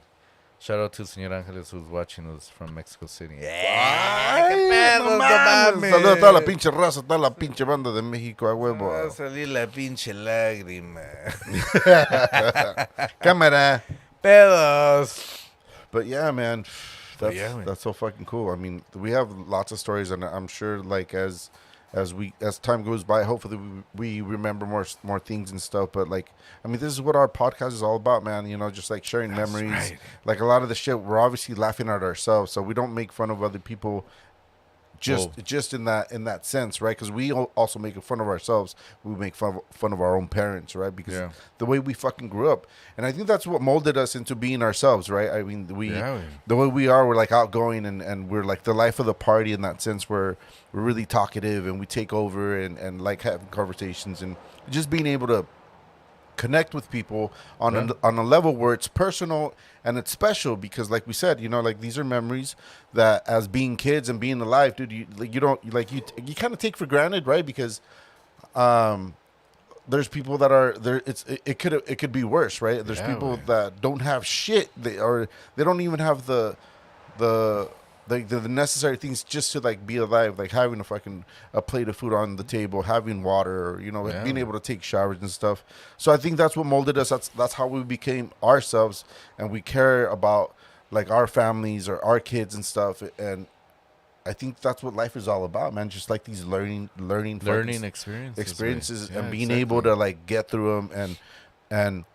shout out to Señora Angeles, who's watching us from Mexico City. Ay, no mames. Saludos a toda la pinche raza, toda la pinche banda de México, a Va a huevo. salir la pinche lágrima. Cámara. Pedos. But yeah, man, that's yeah, man. that's so fucking cool. I mean, we have lots of stories, and I'm sure, like, as time goes by, hopefully we remember more things and stuff. But like, I mean, this is what our podcast is all about, man. Just like sharing memories. right. Like a lot of the shit, we're obviously laughing at ourselves, so we don't make fun of other people. Just in that sense, right? Because we also make fun of ourselves. We make fun of our own parents, right? Because the way we fucking grew up, and I think that's what molded us into being ourselves, right? I mean, the way we are, we're like outgoing, and we're like the life of the party in that sense, where we're really talkative and we take over and like having conversations and just being able to connect with people on a level where it's personal and it's special, because like we said, like, these are memories that, as being kids and being alive, dude, you kind of take for granted, right? Because there's people that are there, it could be worse, right? There's people that don't have shit, they don't even have the necessary things just to like be alive, like having a plate of food on the table, having water, or being able to take showers and stuff. So I think that's what molded us. That's how we became ourselves, and we care about like our families or our kids and stuff. And I think that's what life is all about, man. Just like these learning experiences, and being able to like get through them, and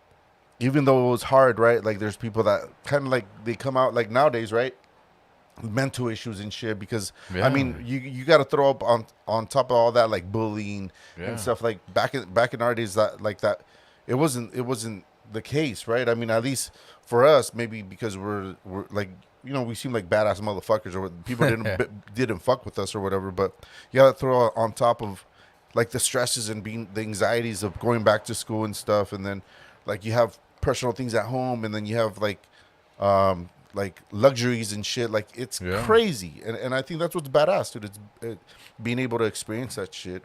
even though it was hard, right? Like, there's people that kind of like, they come out like nowadays, right? Mental issues and shit, because I mean, you got to throw up on top of all that, like bullying and stuff. Like back in our days, that it wasn't the case, right? I mean, at least for us, maybe because we're like, we seem like badass motherfuckers, or people didn't fuck with us or whatever. But you got to throw on top of like the stresses and the anxieties of going back to school and stuff, and then like you have personal things at home, and then you have like like luxuries and shit. Like it's Yeah. crazy, and I think that's what's badass, dude. It's being able to experience that shit.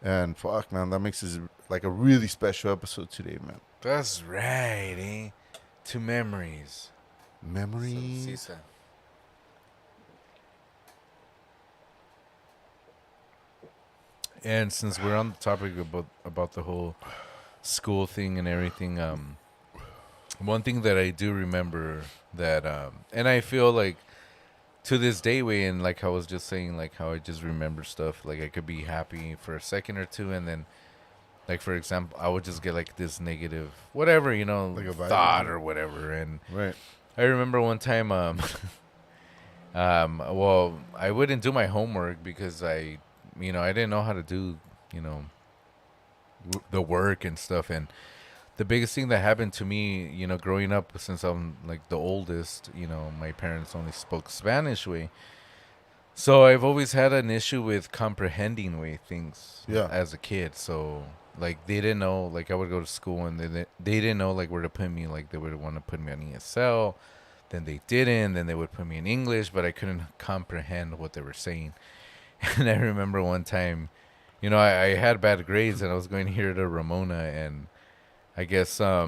And fuck, man, that makes this like a really special episode today, man. That's right, eh? To memories. Memories. Salsita. And since we're on the topic about the whole school thing and everything, one thing that I do remember that, and I feel like to this day, way and like I was just saying, like how I just remember stuff. Like I could be happy for a second or two, and then, like for example, I would just get like this negative, whatever Like a vibe, thought yeah. or whatever. And Right. I remember one time, well, I wouldn't do my homework because I didn't know how to do, you know, the work and stuff. And the biggest thing that happened to me, growing up, since I'm like the oldest, my parents only spoke Spanish way. So I've always had an issue with comprehending way things Yeah. as a kid. So like they didn't know, like I would go to school and they didn't know like where to put me. Like they would want to put me on ESL, then they didn't, then they would put me in English, but I couldn't comprehend what they were saying. And I remember one time, I had bad grades and I was going here to Ramona, and I guess I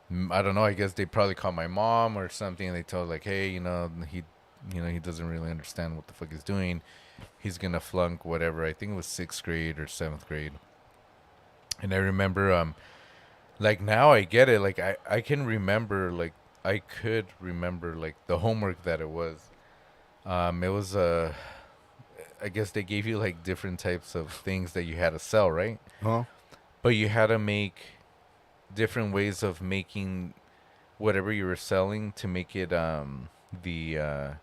don't know, I guess they probably called my mom or something, and they told like, hey, he doesn't really understand what the fuck he's doing. He's gonna flunk whatever. I think it was 6th grade or 7th grade. And I remember like now I get it. Like I can remember, like I could remember like the homework that it was. It was I guess they gave you like different types of things that you had to sell, right? Huh? But you had to make different ways of making whatever you were selling to make it the uh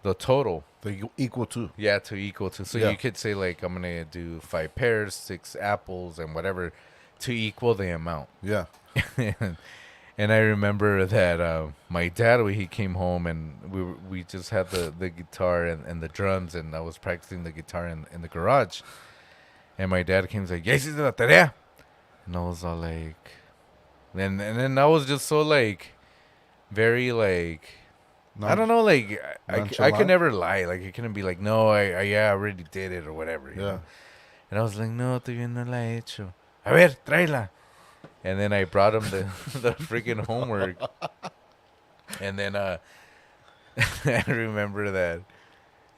the total. They equal to. Yeah, to equal to. So Yeah. you could say like I'm gonna do 5 pears, 6 apples, and whatever to equal the amount. Yeah. And I remember that my dad, when he came home, and we just had the guitar and the drums, and I was practicing the guitar in the garage. And my dad came and was like, "Ya hiciste la tarea?" And I was all like, and then I was just so like, very like, I don't know, like I could Nonchalant? never lie. Like I couldn't be like, no, yeah, I already did it or whatever. You Yeah. know? And I was like, no, todavía no la he hecho. A ver, tráela. And then I brought him the the freaking homework. And then I remember that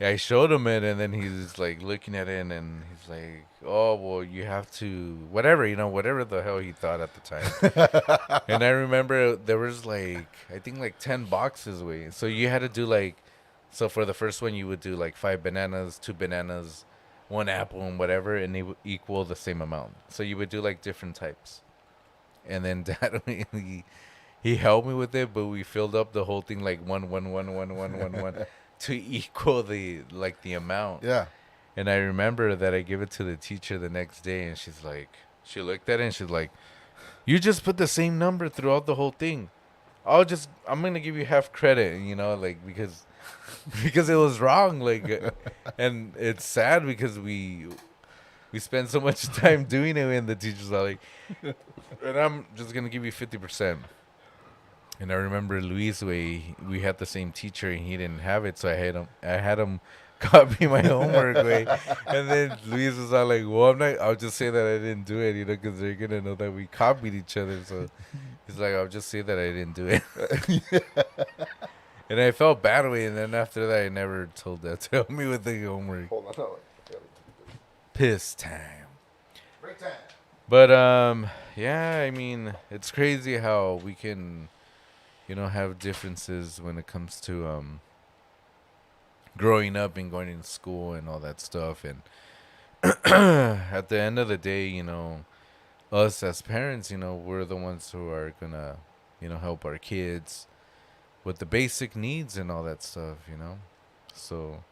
I showed him it, and then he's like looking at it, and he's like, "Oh, well, you have to whatever, whatever the hell he thought at the time." And I remember there was like I think like 10 boxes away, so you had to do like, so for the first one you would do like 5 bananas, 2 bananas, 1 apple, and whatever, and they would equal the same amount. So you would do like different types. And then Dad, he helped me with it, but we filled up the whole thing like one to equal the amount. Yeah. And I remember that I gave it to the teacher the next day, and she's like, she looked at it and she's like, "You just put the same number throughout the whole thing. I'm gonna give you half credit, like because because it was wrong, like, and it's sad because we spend so much time doing it, and the teacher's all like, and I'm just gonna give you 50%. And I remember Luis, we had the same teacher and he didn't have it, so I had him copy my homework way. And then Luis was all like, "Well, I'll just say that I didn't do it, because they're gonna know that we copied each other." So he's like, "I'll just say that I didn't do it." And I felt bad way, and then after that, I never told that to help me with the homework. Hold on. Piss time. Break time. But yeah, I mean, it's crazy how we can, have differences when it comes to growing up and going to school and all that stuff. And at the end of the day, us as parents, we're the ones who are gonna, help our kids with the basic needs and all that stuff. So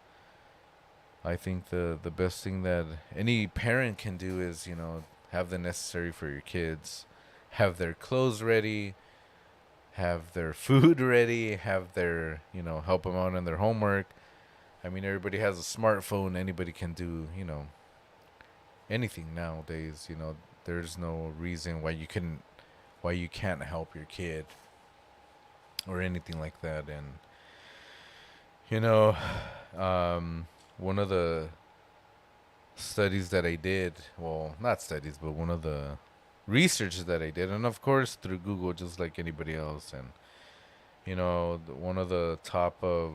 I think the best thing that any parent can do is, have the necessary for your kids, have their clothes ready, have their food ready, have their, help them out in their homework. I mean, everybody has a smartphone. Anybody can do, anything nowadays. There's no reason why you can't help your kid. or anything like that. And you know, one of the studies that I did, well, not studies, but one of the research that I did, and of course through Google, just like anybody else, and one of the top of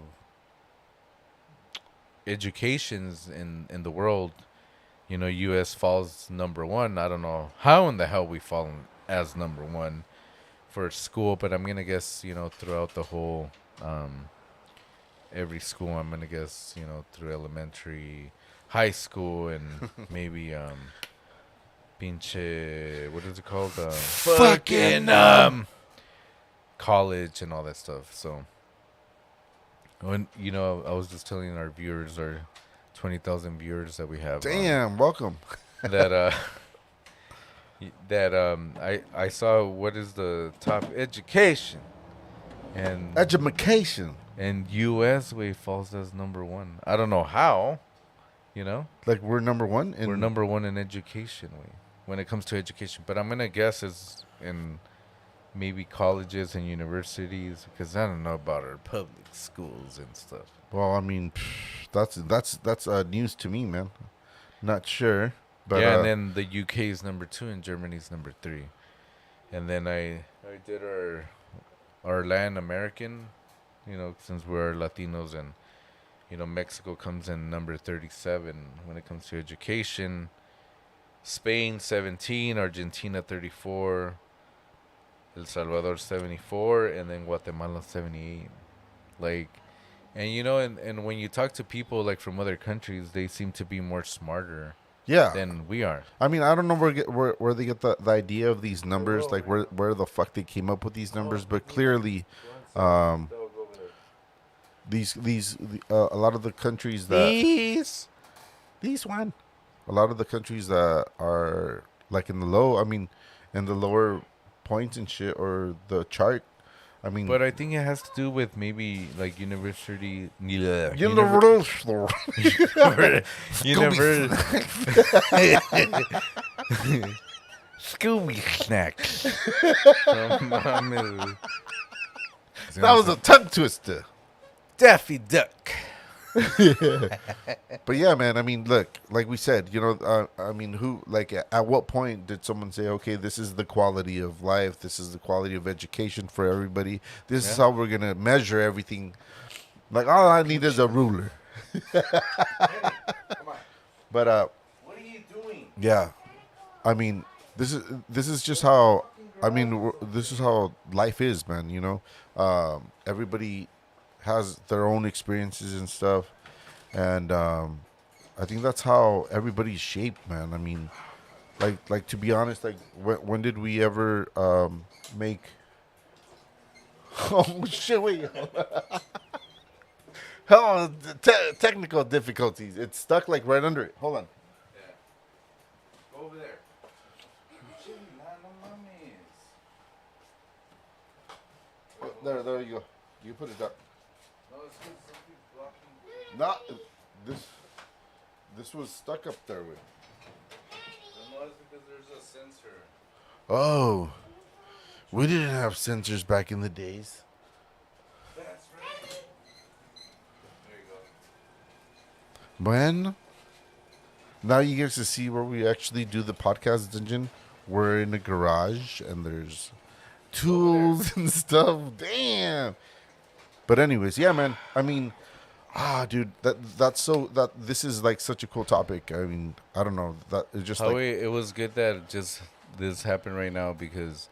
educations in the world, U.S. falls number one. I don't know how in the hell we fall as number one for school, but I'm gonna guess throughout the whole every school. I'm gonna guess through elementary, high school, and maybe pinche, what is it called? Fucking, College and all that stuff. So when I was just telling our viewers, our 20,000 viewers that we have, Damn, welcome. that I saw what is the top education, and Education. U.S. way falls as number one. I don't know how, Like we're number one. we're number one in education way when it comes to education, but I'm gonna guess it's in maybe colleges and universities, because I don't know about our public schools and stuff. Well, I mean, that's news to me, man. Not sure, but Yeah, and then the UK is number two and Germany's number three. And then I did our Latin American, since we're Latinos, and Mexico comes in number 37 when it comes to education. Spain 17, Argentina 34, El Salvador 74, and then Guatemala 78. Like, and and when you talk to people like from other countries, they seem to be more smarter yeah. than we are. I mean, I don't know where they get the idea of these numbers, like where the fuck they came up with these numbers, but clearly, a lot of the countries that these one, a lot of the countries that are like in the low, I mean, in the lower points and shit, or the chart. I mean, But I think it has to do with maybe like university. universal. Scooby snacks. That was a tongue twister. Daffy Duck. But yeah, man. I mean, look, like we said, I mean, at what point did someone say, okay, this is the quality of life, this is the quality of education for everybody, this is Yeah. how we're gonna measure everything? Like, all I need is a ruler. But What are you doing? yeah, I mean, this is just how, I mean, this is how life is, man. Everybody has their own experiences and stuff, and I think that's how everybody's shaped, man. I mean, like to be honest, like when did we ever make? Oh shit! Wait. Oh, technical difficulties. It's stuck like right under it. Hold on. Go over there. There you go. You put it up. No, it's good. Something's blocking. Not this was stuck up there with. No, it's because there's a sensor. Oh, we didn't have sensors back in the days. That's right. There you go. When? Now you get to see where we actually do the podcast dungeon. We're in a garage and there's tools and stuff. Damn. But anyways, yeah, man. I mean, dude, this is like such a cool topic. I mean, I don't know, that it's just like, It was good that just this happened right now, because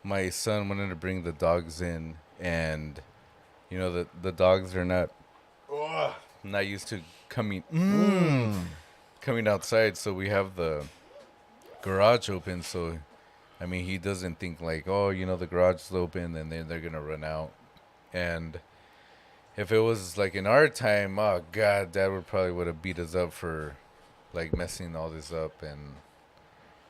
my son wanted to bring the dogs in, and the dogs are not used to coming outside, so we have the garage open. So I mean, he doesn't think like, oh, the garage is open and then they're gonna run out. And if it was like in our time, oh god, Dad would have beat us up for like messing all this up, and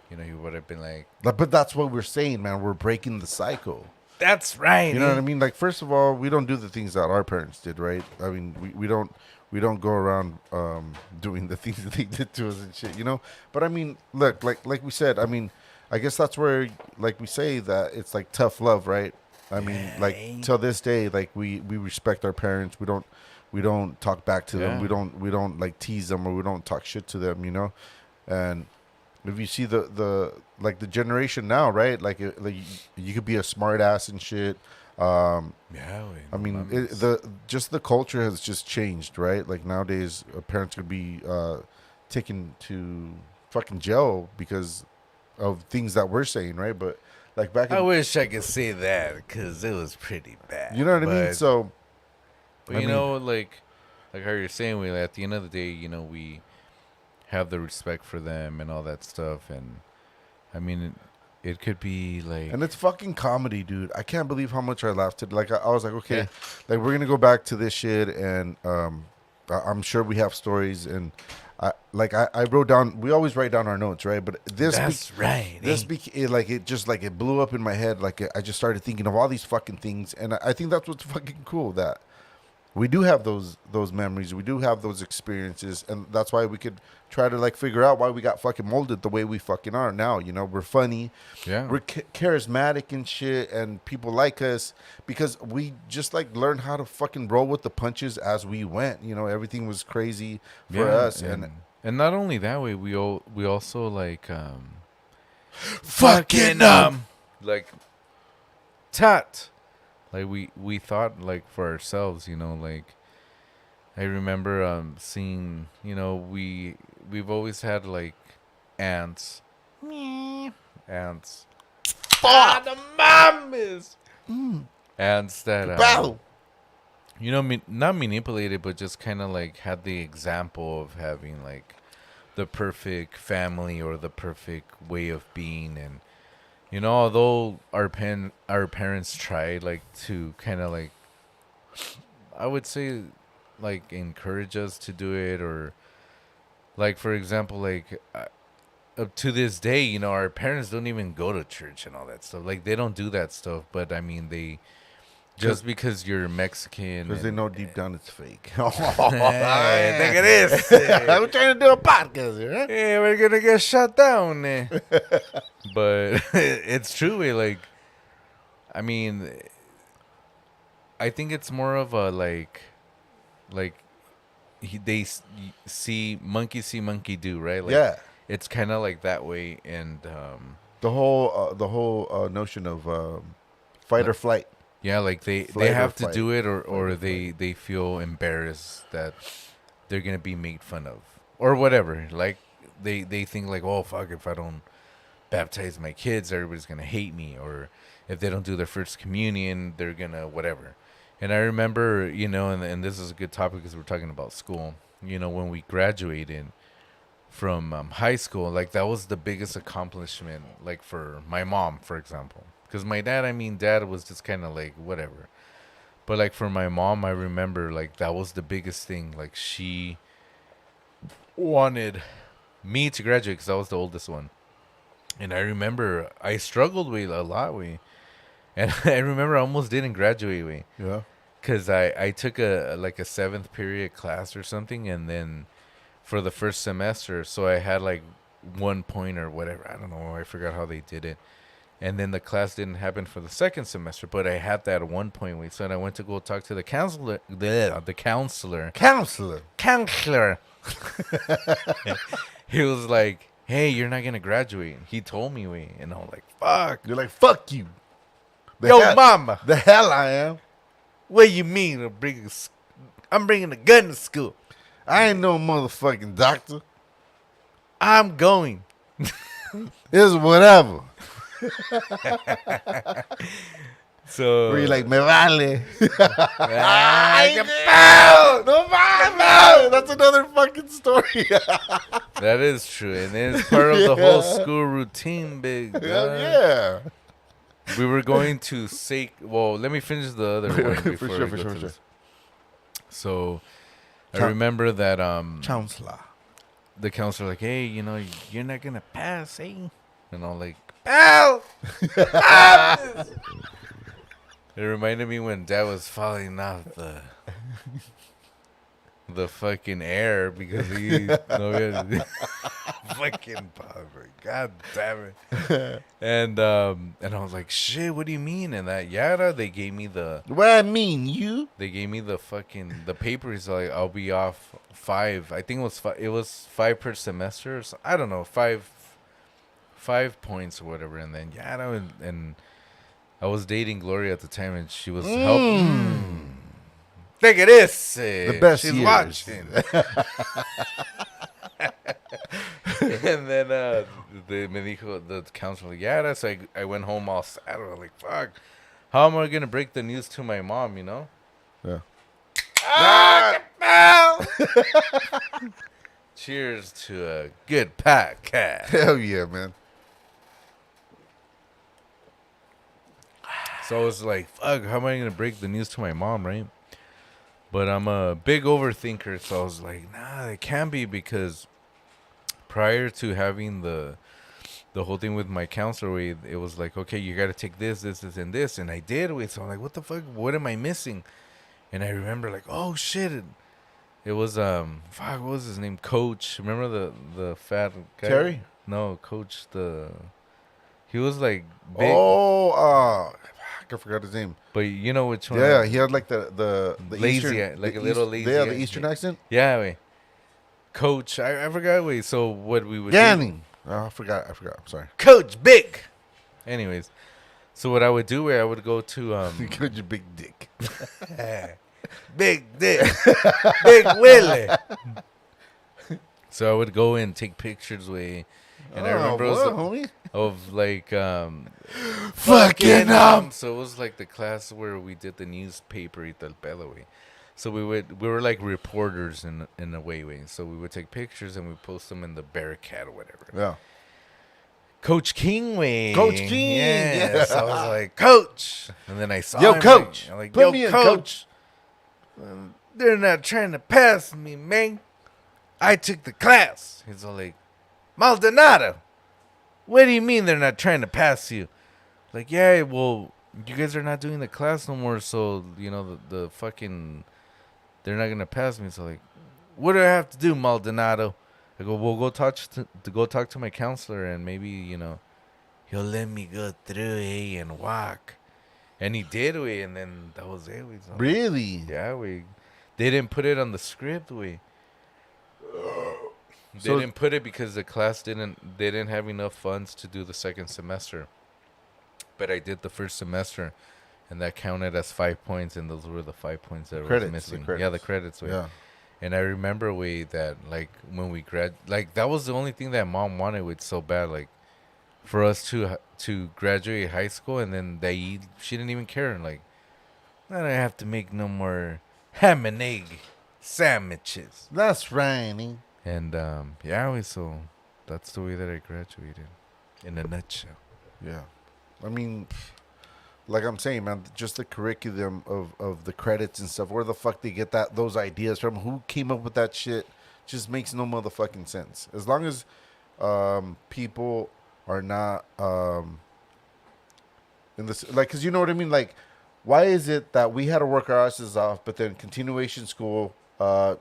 he would have been like, but that's what we're saying, man. We're breaking the cycle. "That's right." You know what I mean? Like, first of all, we don't do the things that our parents did, right? I mean, we don't go around doing the things that they did to us and shit, But I mean, look, like we said, I mean, I guess that's where, like we say, that it's like tough love, right? I mean, like till this day, like we respect our parents. We don't talk back to them. Yeah. We don't like tease them or we don't talk shit to them. You know, and if you see the like the generation now, right? Like you could be a smart ass and shit. Yeah, I mean, mames. the culture has just changed, right? Like nowadays, parents could be taken to fucking jail because of things that we're saying, right? But like back I in, wish I could say that because it was pretty bad. you know what I mean? So, But I you mean, know, like how you're saying, we at the end of the day, you know, we have the respect for them and all that stuff, and I mean, it could be like, and it's fucking comedy, dude. I can't believe how much I laughed at. Like I was like, okay, Yeah. like we're gonna go back to this shit, and I'm sure we have stories, and I wrote down. We always write down our notes, right? But that's right. this it just like it blew up in my head. Like I just started thinking of all these fucking things, and I think that's what's fucking cool, that we do have those memories, we do have those experiences, and that's why we could try to like figure out why we got fucking molded the way we fucking are now. You know, we're funny, Yeah. we're charismatic and shit, and people like us because we just like learned how to fucking roll with the punches as we went. You know, everything was crazy for us, and not only that way, we also like fucking like tat, like we thought like for ourselves, you know, like I remember seeing, you know, we've always had like ants, ants, the mom is ants that battle. you know, not manipulated, but just kind of like had the example of having like the perfect family or the perfect way of being. And you know, although our parents tried like to kind of like, I would say, like encourage us to do it, or like for example, like up to this day, you know, our parents don't even go to church and all that stuff. Like they don't do that stuff. But I mean, they just because you're Mexican, Because they know deep down it's fake. Hey, think it is. I'm trying to do a podcast here. Huh? Hey, we're gonna get shut down. But it's true. Like, I mean, I think it's more of a like see monkey do, right? Like, Yeah. it's kind of like that way, and The whole notion of fight or flight. yeah, like they Flight or have to fight. do it, or Flight or they feel embarrassed that they're gonna be made fun of or whatever. Like they think like, oh fuck, if I don't baptize my kids, everybody's gonna hate me, or if they don't do their first communion, they're gonna whatever. And I remember, you know, and this is a good topic because we're talking about school. You know, when we graduated from high school, like that was the biggest accomplishment, like for my mom, for example. Because my dad, I mean, dad was just kind of like whatever. But like for my mom, I remember like that was the biggest thing. Like she wanted me to graduate because I was the oldest one. And I remember I struggled with a lot with, and I remember I almost didn't graduate with, Yeah. because I took a like a seventh period class or something, and then for the first semester, so I had like 1 point or whatever. I don't know. I forgot how they did it. And then the class didn't happen for the second semester, but I had that 1 point weight. So then I went to go talk to the counselor. The counselor. Counselor. Counselor. He was like, "Hey, you're not gonna graduate." He told me we, and I was like, "Fuck." You're like, fuck you. Yo, mama. The hell I am. What you mean? I'm bringing a gun to school. I ain't no motherfucking doctor. I'm going. It's whatever. So Where you like, me vale. ah, No vale. That's another fucking story. that is true, and it's part of the whole school routine, big. Hell yeah. We were going to say. Well, let me finish the other one before For sure, we for go sure, to for sure. this. So I Coun- remember that Counselor. the counselor like, "Hey, you know, you're not gonna pass, eh?" And I'm like, "Ow!" It reminded me when Dad was falling off the fucking air because he no, fucking power. God damn it. And I was like, shit, what do you mean? And that Yara, they gave me the fucking the papers. Like, I'll be off 5. I think it was 5 per semester. So I don't know, 5 points or whatever. And then Yara and I was dating Gloria at the time, and she was helping. Take it is The best she's years. watching. And then the counselor, yeah, so I went home all sad. I was like, fuck, how am I going to break the news to my mom, you know? Yeah. Cheers to a good podcast. Hell yeah, man. So I was like, fuck, how am I going to break the news to my mom, right? But I'm a big overthinker, so I was like, nah, it can't be, because prior to having the whole thing with my counselor, it was like, okay, you got to take this, and this, and I did. So I'm like, what the fuck? What am I missing? And I remember, like, oh shit, it was fuck, what was his name? Coach. Remember the fat guy? Terry? No, Coach. He was like big, I forgot his name. but you know which one? Yeah, he had like the Lazy, Eastern, like the a little East- lazy Yeah, guy. the Eastern accent. Yeah, wait. Coach. I forgot. Wait. So what we would do? Ganning. Oh, I forgot. I'm sorry. Coach Big. Anyways, so what I would do, I would go to You got your big dick. Big Dick, Big Willie. So I would go and take pictures with, and I remember it was homie? of like Fucking up. So it was like the class where we did the newspaper y tal pedo, way. So we were like reporters in a way. So we would take pictures and we post them in the Bearcat or whatever. Yeah. Coach King way. Coach King, Yeah. So I was like, Coach. And then I saw Yo, him. Coach. Like, Put yo, me in, Coach. They're not trying to pass me, man. I took the class. He's all like, Maldonado, what do you mean they're not trying to pass you? Like, yeah, well, you guys are not doing the class no more, so, you know, the fucking, they're not going to pass me. So, like, what do I have to do, Maldonado? I go, well, go talk to my counselor, and maybe, you know, he'll let me go through, and walk. And he did, and then that was it. So, Really? yeah, they didn't put it on the script, They So- didn't put it because the class they didn't have enough funds to do the second semester. But I did the first semester, and that counted as 5 points, and those were the 5 points that Credits, was missing. the Yeah, the credits. Yeah. And I remember that like when we like that was the only thing that mom wanted with so bad, like for us to graduate high school, and then she didn't even care. Like, I don't have to make no more ham and egg sandwiches. That's right. And so that's the way that I graduated, in a nutshell. Yeah. I mean, like I'm saying, man, just the curriculum of the credits and stuff. Where the fuck they get those ideas from? Who came up with that shit? Just makes no motherfucking sense. As long as people are not in this, like, cause you know what I mean. Like, why is it that we had to work our asses off, but then continuation school,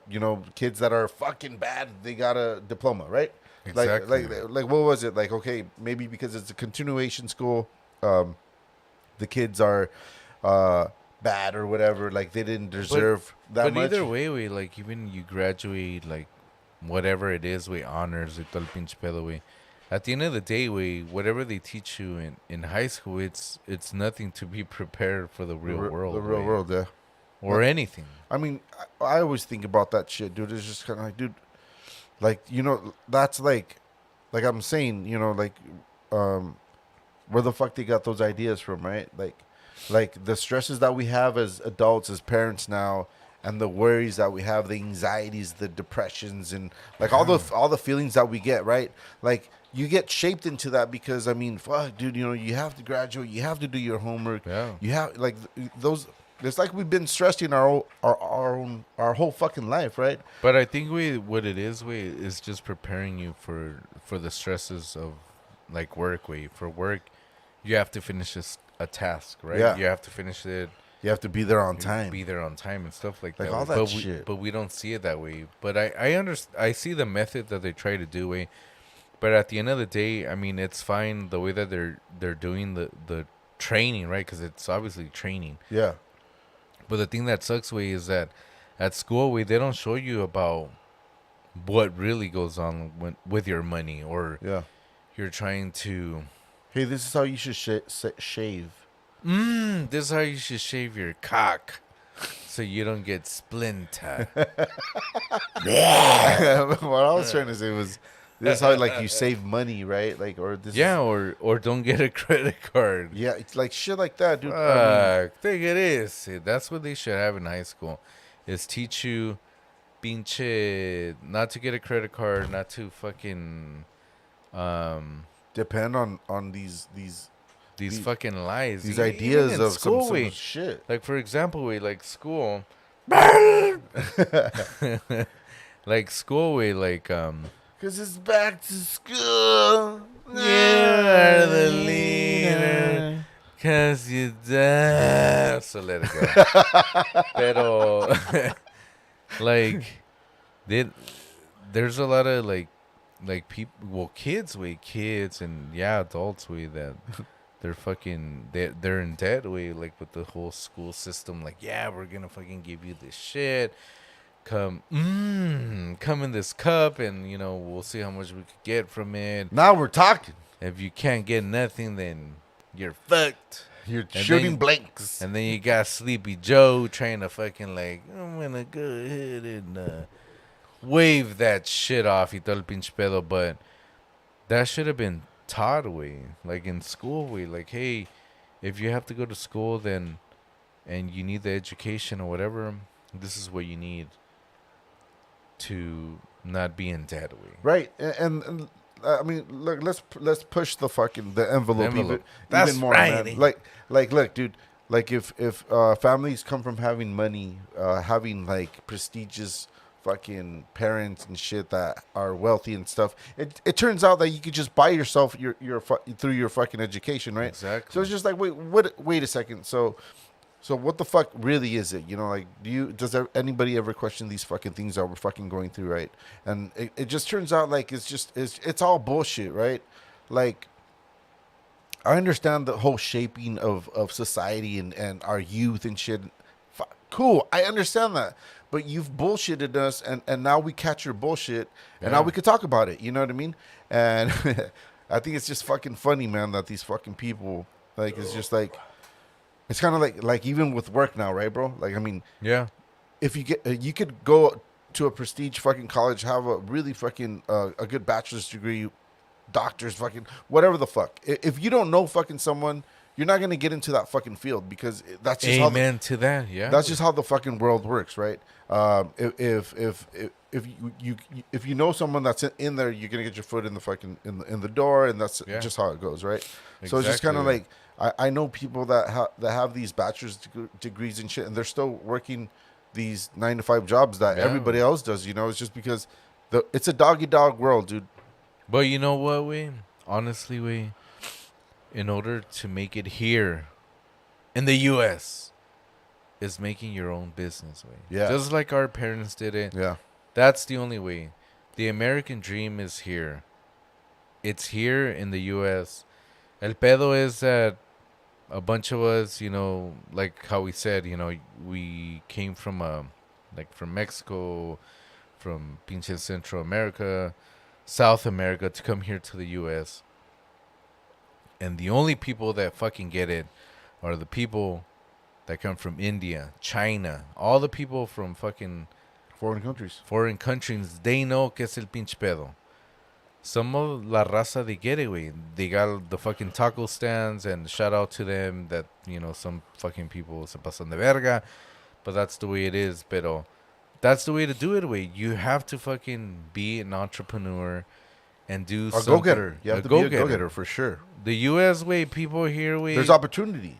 you know, kids that are fucking bad, they got a diploma, right? Exactly. Like what was it? Like, okay, maybe because it's a continuation school, the kids are bad or whatever. Like, they didn't deserve that much. But either way, like, even you graduate, like, whatever it is, honors, y tal pinche pedo, at the end of the day, whatever they teach you in high school, it's nothing to be prepared for the real world. The real world, yeah. Or anything. I mean, I always think about that shit, dude. It's just kind of like, dude, like, you know, that's like I'm saying, you know, like, where the fuck they got those ideas from, right? Like the stresses that we have as adults, as parents now, and the worries that we have, the anxieties, the depressions, and like all the feelings that we get, right? Like, you get shaped into that because, I mean, fuck, dude, you know, you have to graduate, you have to do your homework, Yeah. you have, like, those. It's like we've been stressing our whole fucking life, right? But I think what it is just preparing you for the stresses of, like, work. For work, you have to finish a task, right? Yeah. You have to finish it. You have to be there on You time. be there on time and stuff like Like that. all way. that but shit. But we don't see it that way. But I see the method that they try to do way. But at the end of the day, I mean, it's fine the way that they're doing the training, right? Because it's obviously training. Yeah. But the thing that sucks way is that at school way they don't show you about what really goes on with your money, or Yeah. you're trying to. Hey, this is how you should shave. This is how you should shave your cock, so you don't get splinter. What I was trying to say was, this is how like you save money, right? Like, or this. Yeah, or don't get a credit card. Yeah, it's like shit like that, dude. Think it is. That's what they should have in high school, is teach you, pinche, not to get a credit card, not to fucking, depend on these fucking lies. these Even ideas in of school, some we, shit. like for example, we like school, like school, we like Cause it's back to school. you're the leader. Cause you die. So let it go. Pero like there's a lot of like people, well, kids and yeah, adults way that they're fucking they're in debt way, like with the whole school system, like, yeah, we're gonna fucking give you this shit. Come in this cup, and you know, we'll see how much we could get from it. Now we're talking. If you can't get nothing, then you're fucked. You're And shooting then- blanks. And then you got Sleepy Joe trying to fucking like, I'm gonna go ahead and wave that shit off y todo el pinche pedo. But that should have been taught way, like in school way. Like, hey, if you have to go to school, then, and you need the education or whatever, this is what you need to not be in debt way. Right, and I mean, look, let's push the envelope, Envelope. even That's more, right. man. Like, look, dude. Like, if families come from having money, having like prestigious fucking parents and shit that are wealthy and stuff, it turns out that you could just buy yourself your through your fucking education, right? Exactly. So it's just like, wait a second. So what the fuck really is it? You know, like, does anybody ever question these fucking things that we're fucking going through, right? And it just turns out like it's all bullshit, right? Like, I understand the whole shaping of society and our youth and shit. Cool, I understand that. But you've bullshitted us, and now we catch your bullshit, and now Yeah. we could talk about it. You know what I mean? And I think it's just fucking funny, man, that these fucking people, like, it's just like, it's kind of like even with work now, right, bro? Like, I mean, Yeah. if you you could go to a prestige fucking college, have a really fucking a good bachelor's degree, doctors, fucking whatever the fuck. If you don't know fucking someone, you're not gonna get into that fucking field, because that's just Amen to that. Yeah. that's just how the fucking world works, right? If you know someone that's in there, you're gonna get your foot in the fucking in the door, and that's Yeah. just how it goes, right? So it's just kind of Exactly. like, I know people that have these bachelor's degrees and shit, and they're still working these 9-to-5 jobs that Yeah. everybody else does. You know, it's just because it's a doggy dog world, dude. But you know what, we honestly, we, in order to make it here in the U.S., is making your own business way. Yeah. Just like our parents did it. Yeah, That's the only way. The American dream is here. It's here in the U.S. El pedo is that a bunch of us, you know, like how we said, you know, we came from from Mexico, from pinche Central America, South America, to come here to the U.S. And the only people that fucking get it are the people that come from India, China, all the people from fucking foreign countries. foreign countries. They know que es el pinche pedo. Some of la raza they get it, güey. They got the fucking taco stands, and shout out to them that, you know, some fucking people se pasan de verga, but that's the way it is. Pero that's the way to do it, güey. You have to fucking be an entrepreneur and do A something. go-getter. You have to be a go-getter for sure. The U.S. way, people here, we There's opportunity.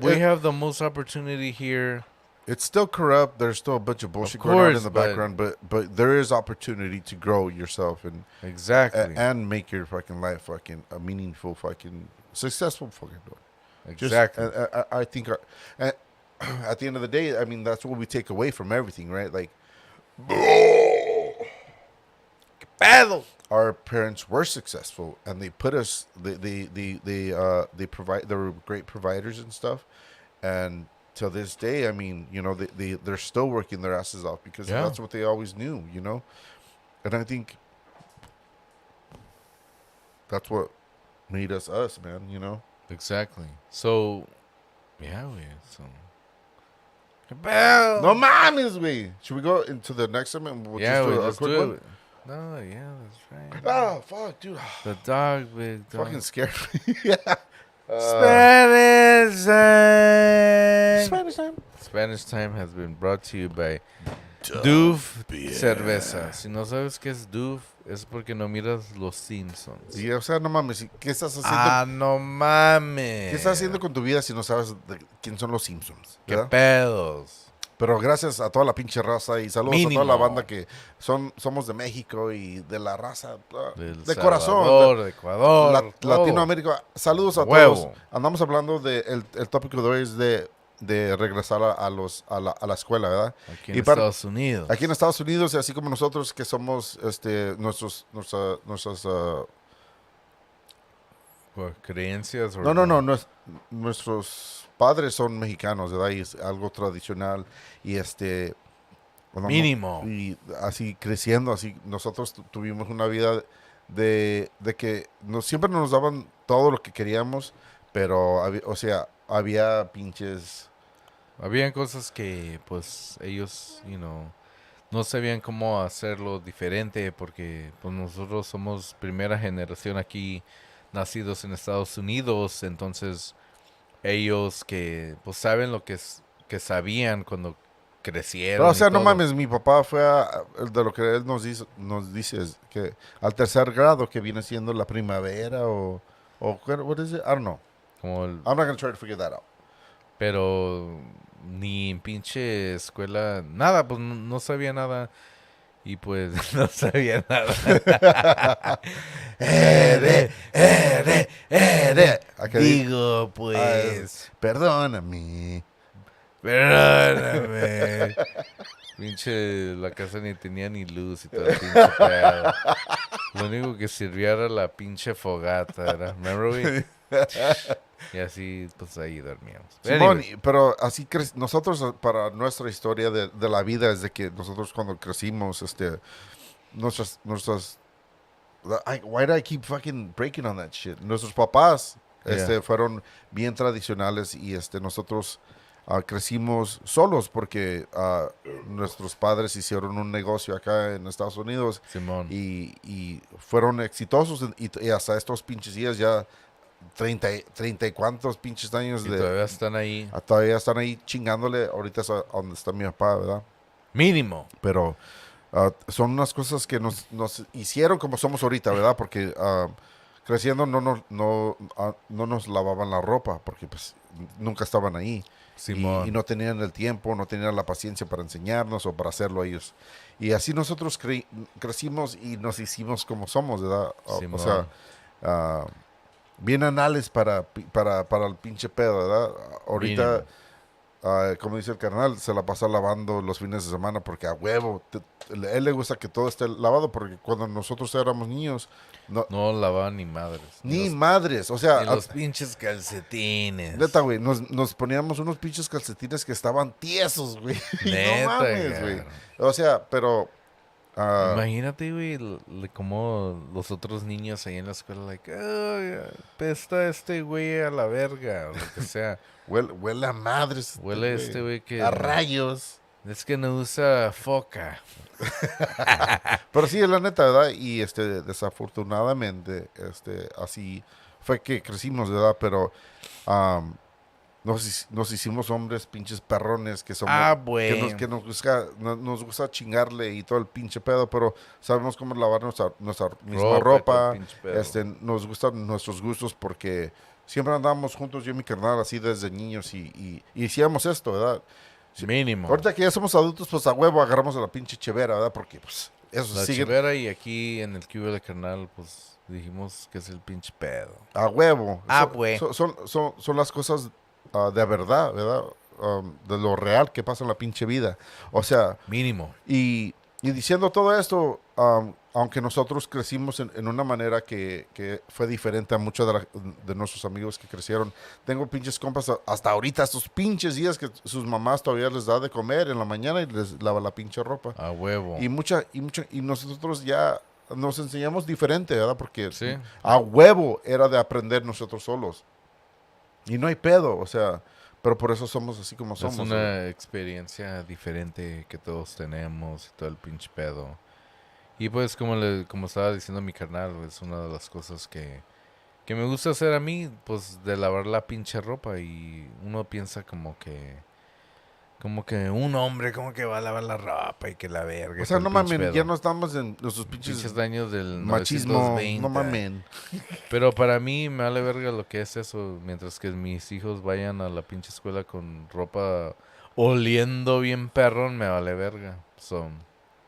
we have the most opportunity here. It's still corrupt. There's still a bunch of bullshit going on in the background, but there is opportunity to grow yourself and Exactly. and make your fucking life fucking a meaningful fucking successful fucking door. Exactly. I think, at the end of the day, I mean, that's what we take away from everything, right? Like, Pedo. our parents were successful, and they put us, they provide, they were great providers and stuff, and to this day, I mean, you know, they're still working their asses off because Yeah. that's what they always knew, you know, and I think that's what made us us, man, you know. Exactly. So, yeah, güey. So. ¿Qué pedo? No mames, güey. Should we go into the next segment? We'll Yeah, just do we a just quick do one? it. No, yeah, that's right. Oh, fuck, dude. The dog, big dog. Fucking scared me. Yeah. Spanish time. Spanish time. Spanish time has been brought to you by Doof Cerveza. Si no sabes qué es Doof, es porque no miras Los Simpsons. Sí, o sea, no mames. ¿Qué estás haciendo? Ah, no mames. ¿Qué estás haciendo con tu vida si no sabes quién son los Simpsons? ¿Qué ¿Verdad? pedos? Pero gracias a toda la pinche raza y saludos a Mínimo. toda la banda que somos de México y de la raza Del de Salvador, corazón. de Ecuador. todo. Latinoamérica. Saludos a Huevo. todos. Andamos hablando de el tópico de hoy es de regresar a la escuela, ¿verdad? Aquí en Y para- Estados Unidos. Aquí en Estados Unidos, y así como nosotros que somos nuestras Por creencias. o no, nuestros padres son mexicanos, ¿verdad? Y es algo tradicional y Mínimo. y así creciendo, así nosotros tuvimos una vida de que siempre nos daban todo lo que queríamos, pero había pinches. Habían cosas que, pues, ellos, no sabían cómo hacerlo diferente porque, pues, nosotros somos primera generación aquí, nacidos en Estados Unidos, entonces ellos que, pues, saben lo que sabían cuando crecieron. Pero, o sea, y no todo. mames, mi papá fue de lo que él nos dice es que al tercer grado, que viene siendo la primavera o what is it? I don't know. Como I'm not gonna try to figure that out. pero ni en pinche escuela, nada, pues no sabía nada. Y pues no sabía nada. Acá Digo, pues, perdóname. perdóname. Pinche, la casa ni tenía ni luz y todo el pinche pedo. Lo único que servía era la pinche fogata, ¿verdad? Remember, güey? Y así, pues ahí dormíamos. Simón, Anyways, pero así nosotros para nuestra historia de la vida es de que nosotros cuando crecimos, nuestras why do I keep fucking breaking on that shit? Nuestros papás, Yeah. fueron bien tradicionales y nosotros crecimos solos porque nuestros padres hicieron un negocio acá en Estados Unidos Simón. y fueron exitosos y hasta estos pinches días ya 30 y cuantos pinches años Y todavía están ahí. todavía están ahí chingándole. Ahorita es a donde está mi papá, ¿verdad? Mínimo. Pero son unas cosas que nos hicieron como somos ahorita, ¿verdad? Porque creciendo no nos lavaban la ropa porque pues nunca estaban ahí. Simón. Y no tenían el tiempo, no tenían la paciencia para enseñarnos o para hacerlo ellos. Y así nosotros crecimos y nos hicimos como somos, ¿verdad? O Simón. sea, bien anales para el pinche pedo, ¿verdad? Ahorita, como dice el carnal, se la pasa lavando los fines de semana porque a huevo, a él le gusta que todo esté lavado porque cuando nosotros éramos niños, No lavaban ni madres. ni los, madres, o sea, ni los pinches calcetines. neta, güey, nos poníamos unos pinches calcetines que estaban tiesos, güey. Neta, No mames, güey. cabrón. O sea, pero Imagínate, güey, como los otros niños ahí en la escuela, like, "Ay, pesta este güey a la verga, o lo que sea. huele a madres. Huele este güey que... a rayos. Es que no usa foca. Pero sí, es la neta, ¿verdad? Y desafortunadamente, así fue que crecimos, ¿verdad? Pero nos hicimos hombres pinches perrones que somos. Güey. Que nos gusta chingarle y todo el pinche pedo, pero sabemos cómo lavar nuestra misma y todo ropa. el pinche pedo. Nos gustan nuestros gustos porque siempre andábamos juntos, yo y mi carnal, así desde niños y hacíamos esto, ¿verdad? Mínimo. Ahorita que ya somos adultos, pues a huevo agarramos a la pinche chevera, ¿verdad? Porque, pues, eso La sigue chivera y aquí en el cubo de carnal, pues dijimos que es el pinche pedo. a huevo. Güey. Son las cosas de verdad, ¿verdad? de lo real que pasa en la pinche vida. O sea, Mínimo. y diciendo todo esto, aunque nosotros crecimos en una manera que fue diferente a muchos de nuestros amigos que crecieron, tengo pinches compas hasta ahorita, estos pinches días que sus mamás todavía les da de comer en la mañana y les lava la pinche ropa. A huevo. Y nosotros ya nos enseñamos diferente, ¿verdad? Porque Sí. a huevo era de aprender nosotros solos. Y no hay pedo, o sea, pero por eso somos así como somos. Es ¿verdad? una experiencia diferente que todos tenemos y todo el pinche pedo. Y pues como estaba diciendo mi carnal, es una de las cosas que me gusta hacer a mí, pues de lavar la pinche ropa y uno piensa como que un hombre como que va a lavar la ropa y que la verga. O Y sea, todo no el pinche mamen, ya pedo. no estamos en nuestros pinches Pinches años del machismo, 920. no mamen. Pero para mí me vale verga lo que es eso. Mientras que mis hijos vayan a la pinche escuela con ropa oliendo bien perrón, me vale verga.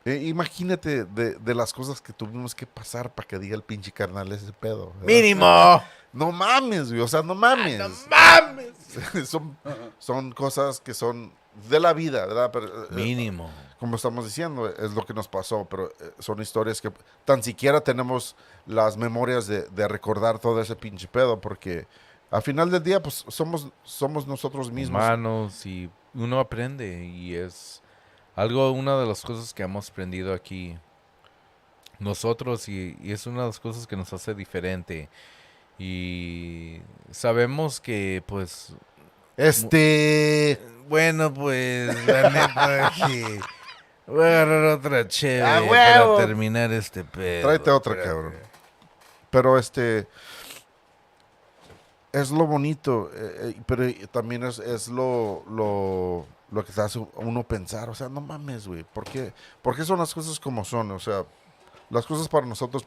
Imagínate de las cosas que tuvimos que pasar para que diga el pinche carnal ese pedo. ¿verdad? ¡Mínimo! No mames, güey, o sea, no mames. ¡No mames! son cosas que son de la vida, ¿verdad? Pero, Mínimo. como estamos diciendo, es lo que nos pasó, pero son historias que tan siquiera tenemos las memorias de recordar todo ese pinche pedo, porque al final del día, pues somos nosotros mismos. Humanos y uno aprende y es una de las cosas que hemos aprendido aquí nosotros y es una de las cosas que nos hace diferente y sabemos que pues bueno pues la neta que voy a agarrar otra ¡A chévere huevo! para terminar este pedo. Tráete otra, Espérate. cabrón. Pero es lo bonito, pero también es lo que te hace uno pensar, o sea, no mames, güey, ¿por qué son las cosas como son? O sea, las cosas para nosotros,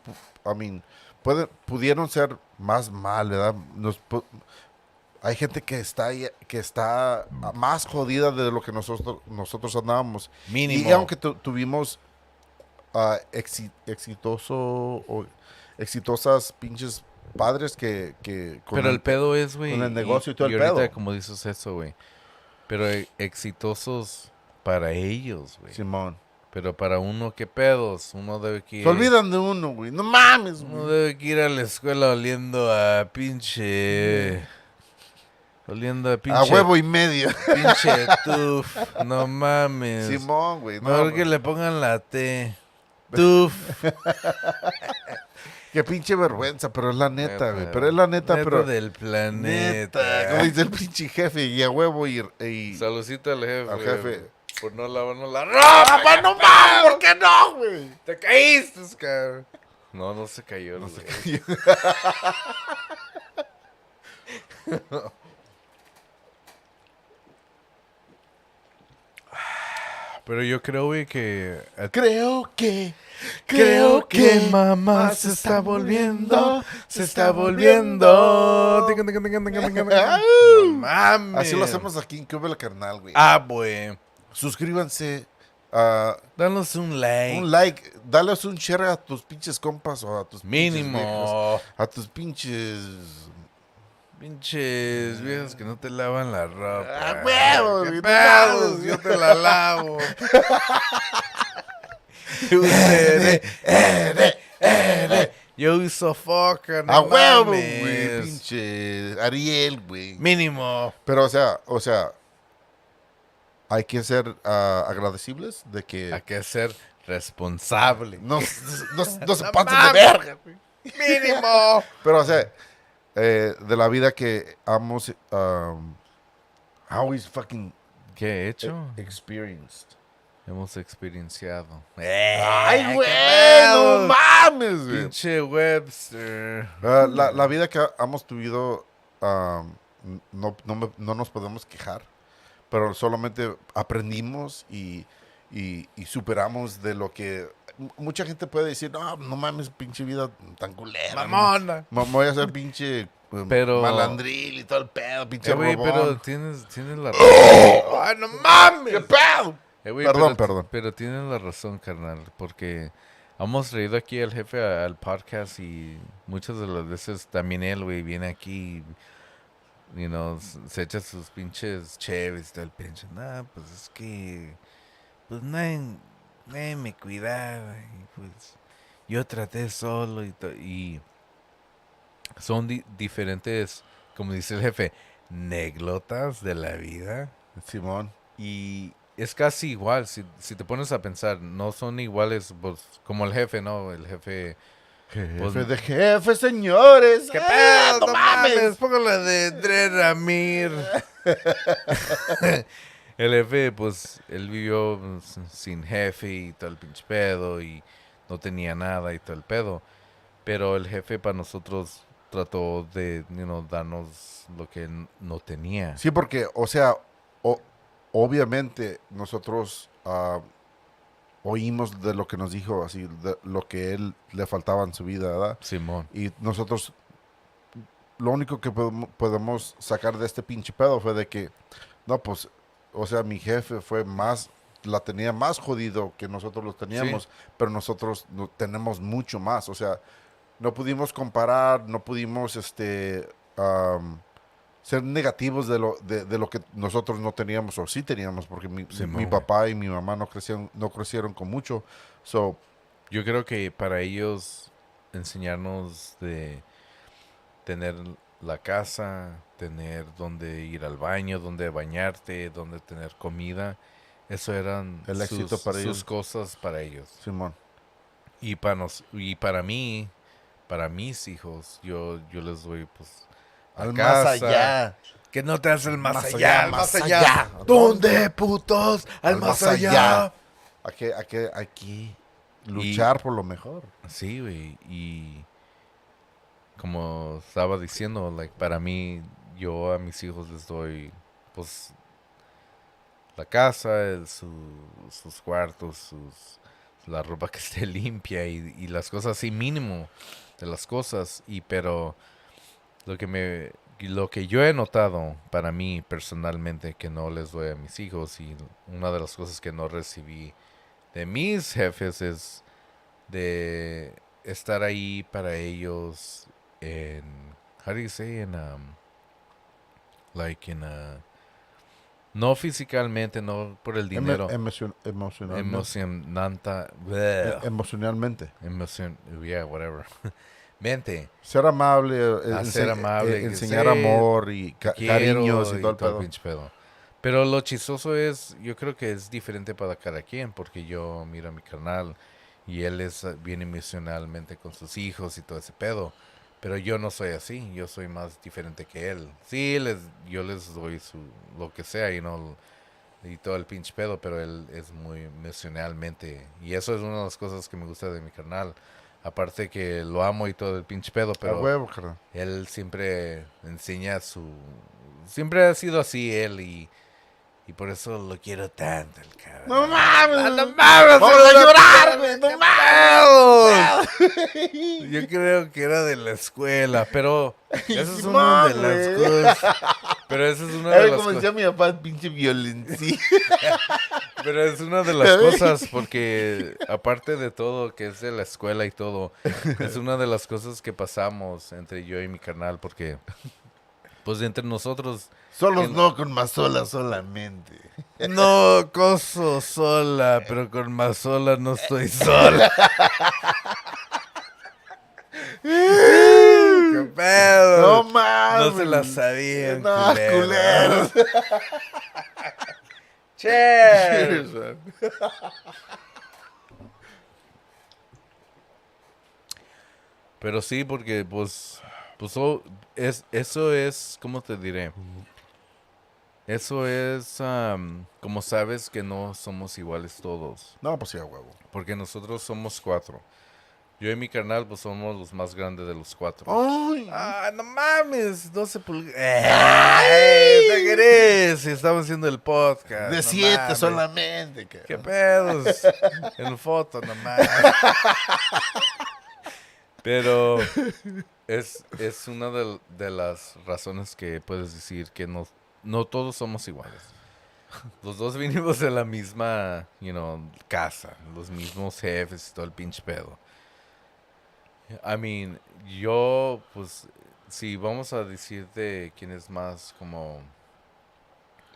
pudieron ser más mal, ¿verdad? Hay gente que está más jodida de lo que nosotros andábamos. Mínimo. Y aunque tuvimos exitosas pinches padres que Pero el pedo es, güey. con el negocio y todo el ahorita, pedo. como dices eso, güey. Pero exitosos para ellos, güey. Simón. Pero para uno, ¿qué pedos? Uno debe que Se olvidan de uno, güey. No mames, Uno güey. debe que ir a la escuela oliendo a pinche. Oliendo a pinche. A huevo y medio. Pinche tuf. No mames. Simón, güey. No, Mejor que güey. le pongan la T. Tuf. Qué pinche vergüenza, pero es la neta, güey. Neta, Pero es la neta, pero. del planeta. Neta. Como dice el pinche jefe, y a huevo y Saludcita al jefe. al jefe. Por no lavarnos la ropa. ¡Ah, no mames! ¿Por qué no, güey? Te caíste, cabrón. No, no se cayó. No se cayó. Pero yo creo, güey, que... Creo que mamá se está volviendo. Se está volviendo. No mames. Así lo hacemos aquí en Cube la Carnal, güey. Ah, güey. Suscríbanse. Danos un like. Un like. Dales un share a tus pinches compas o a tus pinches viejas, Mínimo. a tus pinches. Pinches viejas que no te lavan la ropa. ¡Ah, huevo, ¿Qué güey! pedos? Yo te la lavo. Yo uso foca, no ¡A huevo, mames. güey! Pinche Ariel, güey. Mínimo. Pero, o sea, hay que ser agradecibles de que Hay que ser responsable. no se No pasen de mames. verga, güey. Mínimo. Pero, o sea, de la vida que hemos always fucking ¿Qué he hecho? experienced. Hemos experienciado. ¡Ay, qué güey! pedo. ¡No mames, güey! Pinche Webster. La vida que hemos tenido, no nos podemos quejar, pero solamente aprendimos y superamos de lo que mucha gente puede decir, no mames, pinche vida tan culera. Mamona. Voy a ser pinche Pero- malandril y todo el pedo, pinche Güey, robón. pero tienes la razón. ¡Ay, no mames! ¡Qué pedo! Güey, Perdón. Pero tienes la razón, carnal, porque hemos traído aquí al jefe al podcast y muchas de las veces también él, güey, viene aquí se echa sus pinches cheves y todo el pinche. No, pues es que, pues nadie me cuidaba y pues yo traté solo y son diferentes, como dice el jefe, neglotas de la vida. Simón. Y es casi igual, si te pones a pensar, no son iguales pues, como el jefe, ¿no? El jefe, pues, Jefe de jefe, señores. ¿qué ¡Ah, pedo? no No mames! mames, póngale de Dre Ramir. El jefe, pues, él vivió pues, sin jefe y todo el pinche pedo y no tenía nada y todo el pedo. Pero el jefe para nosotros trató de, darnos lo que no tenía. Sí, porque, o sea, o- obviamente nosotros oímos de lo que nos dijo, así, de lo que él le faltaba en su vida, ¿verdad? Simón. Y nosotros, lo único que podemos sacar de este pinche pedo fue de que, no, pues, o sea, mi jefe fue más, la tenía más jodido que nosotros los Sí. teníamos, pero nosotros no, tenemos mucho más, o sea, no pudimos comparar, no pudimos, ser negativos de lo que nosotros no teníamos o sí teníamos, porque mi Simón. papá y mi mamá no crecieron con mucho. So, Yo creo que para ellos enseñarnos de tener la casa, tener donde ir al baño, donde bañarte, donde tener comida, eso eran el éxito para sus ellos, cosas para ellos. Simón. Y para mí, para mis hijos, yo les doy pues la Al más casa. allá. Que no te hace el más, Más allá, allá, al más más allá. allá. ¿Dónde, putos? Al más allá. Hay que luchar por lo mejor. Sí, güey. Y como estaba diciendo, like, para mí, yo a mis hijos les doy, pues, la casa, sus cuartos, la ropa que esté limpia y las cosas así, mínimo de las cosas. Pero lo que yo he notado para mí personalmente que no les doy a mis hijos y una de las cosas que no recibí de mis jefes es de estar ahí para ellos en, how do you say, like no físicamente, no por el dinero, Emocionalmente. emocionanta, bleh, Emocionalmente. yeah, whatever, mente, Ser amable, a ser amable, que enseñar sé, amor y te cariños y quiero todo y el todo el pedo. pinche pedo. Pero lo chistoso es, yo creo que es diferente para cada quien, porque yo miro a mi carnal y él es bien emocionalmente con sus hijos y todo ese pedo. Pero yo no soy así, yo soy más diferente que él. Sí, yo les doy lo que sea y todo el pinche pedo, pero él es muy emocionalmente. Y eso es una de las cosas que me gusta de mi carnal. Aparte que lo amo y todo el pinche pedo, A pero huevo, carnal. él siempre enseña siempre ha sido así él y por eso lo quiero tanto el cabrón. ¡No mames! ¡Ah, no mames! ¡Vamos a llorar, güey! ¡No mames! Yo creo que era de la escuela, pero esa es una de Simón, las güey. cosas. Pero esa es una de Ay, las como decía cosas. mi papá, pinche violencia. Pero es una de las cosas porque aparte de todo que es de la escuela y todo, es una de las cosas que pasamos entre yo y mi carnal porque pues entre nosotros Solos que no, con más sola solamente. no coso sola, pero con más sola no estoy sola. ¿Qué pedo? No mames. No se la sabían, No, culeros. culeros. Cheers. Pero sí, porque eso es, ¿cómo te diré? Eso es como sabes que no somos iguales todos, No, pues sí, a huevo. porque nosotros somos 4. Yo y mi carnal pues somos los más grandes de los 4. Ay. Ah, no mames, 12 pulgadas. ¿Te querés? Si estamos haciendo el podcast. De no 7 mames. solamente, cabrón. ¿Qué pedos? En foto nomás. Pero es una de las razones que puedes decir que no todos somos iguales. Los dos vinimos de la misma, casa, los mismos jefes y todo el pinche pedo. I mean, yo, pues, si vamos a decir de quién es más como...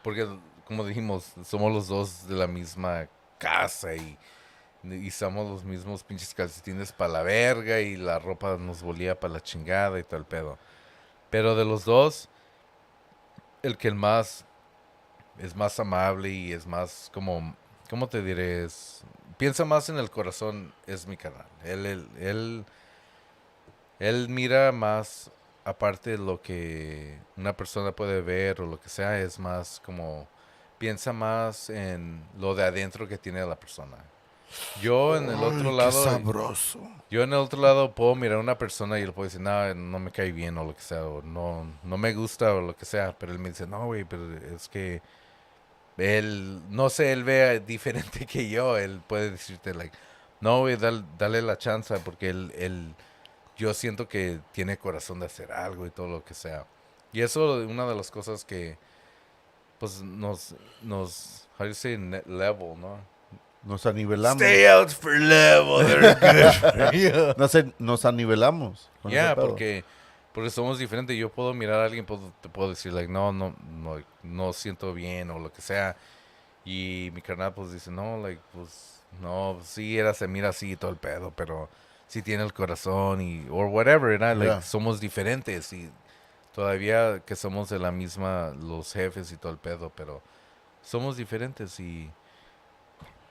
Porque, como dijimos, somos los dos de la misma casa y usamos los mismos pinches calcetines para la verga y la ropa nos volía para la chingada y tal pedo. Pero de los dos, el que más es más amable y es más como, ¿cómo te diré? Piensa más en el corazón, es mi canal. Él mira más, aparte de lo que una persona puede ver o lo que sea, es más como, piensa más en lo de adentro que tiene la persona. Yo en el otro Ay, qué lado, sabroso. yo en el otro lado puedo mirar a una persona y le puedo decir, no, no me cae bien o lo que sea, o no, no me gusta o lo que sea, pero él me dice, no, güey, pero es que él, no sé, él ve diferente que yo, él puede decirte, like, no, güey, dale la chance porque yo siento que tiene corazón de hacer algo y todo lo que sea. Y eso es una de las cosas que, pues, how do you say, level, ¿no? Nos anivelamos. Stay out for level, they're good for you. Nos anivelamos. Con ese Ya, pedo. porque somos diferentes. Yo puedo mirar a alguien, te puedo decir, like, no siento bien o lo que sea. Y mi carnal, pues, dice, no, like, pues, no, sí, se mira así y todo el pedo, pero sí tiene el corazón y, or whatever, ¿verdad? Like, Yeah. somos diferentes y todavía que somos de la misma, los jefes y todo el pedo, pero somos diferentes y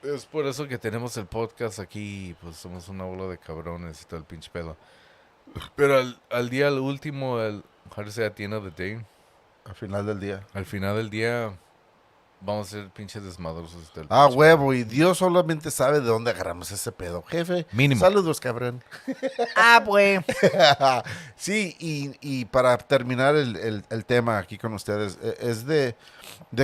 es por eso que tenemos el podcast aquí, pues somos una bola de cabrones y todo el pinche pedo. Pero al último, how to say at the end of the day, Al final del día. al final del día, vamos a ser pinches desmadrosos y todo el Ah, pinche pedo. huevo, y Dios solamente sabe de dónde agarramos ese pedo. Jefe, Mínimo. saludos, cabrón. Ah, güey. Sí, y para terminar el tema aquí con ustedes, es de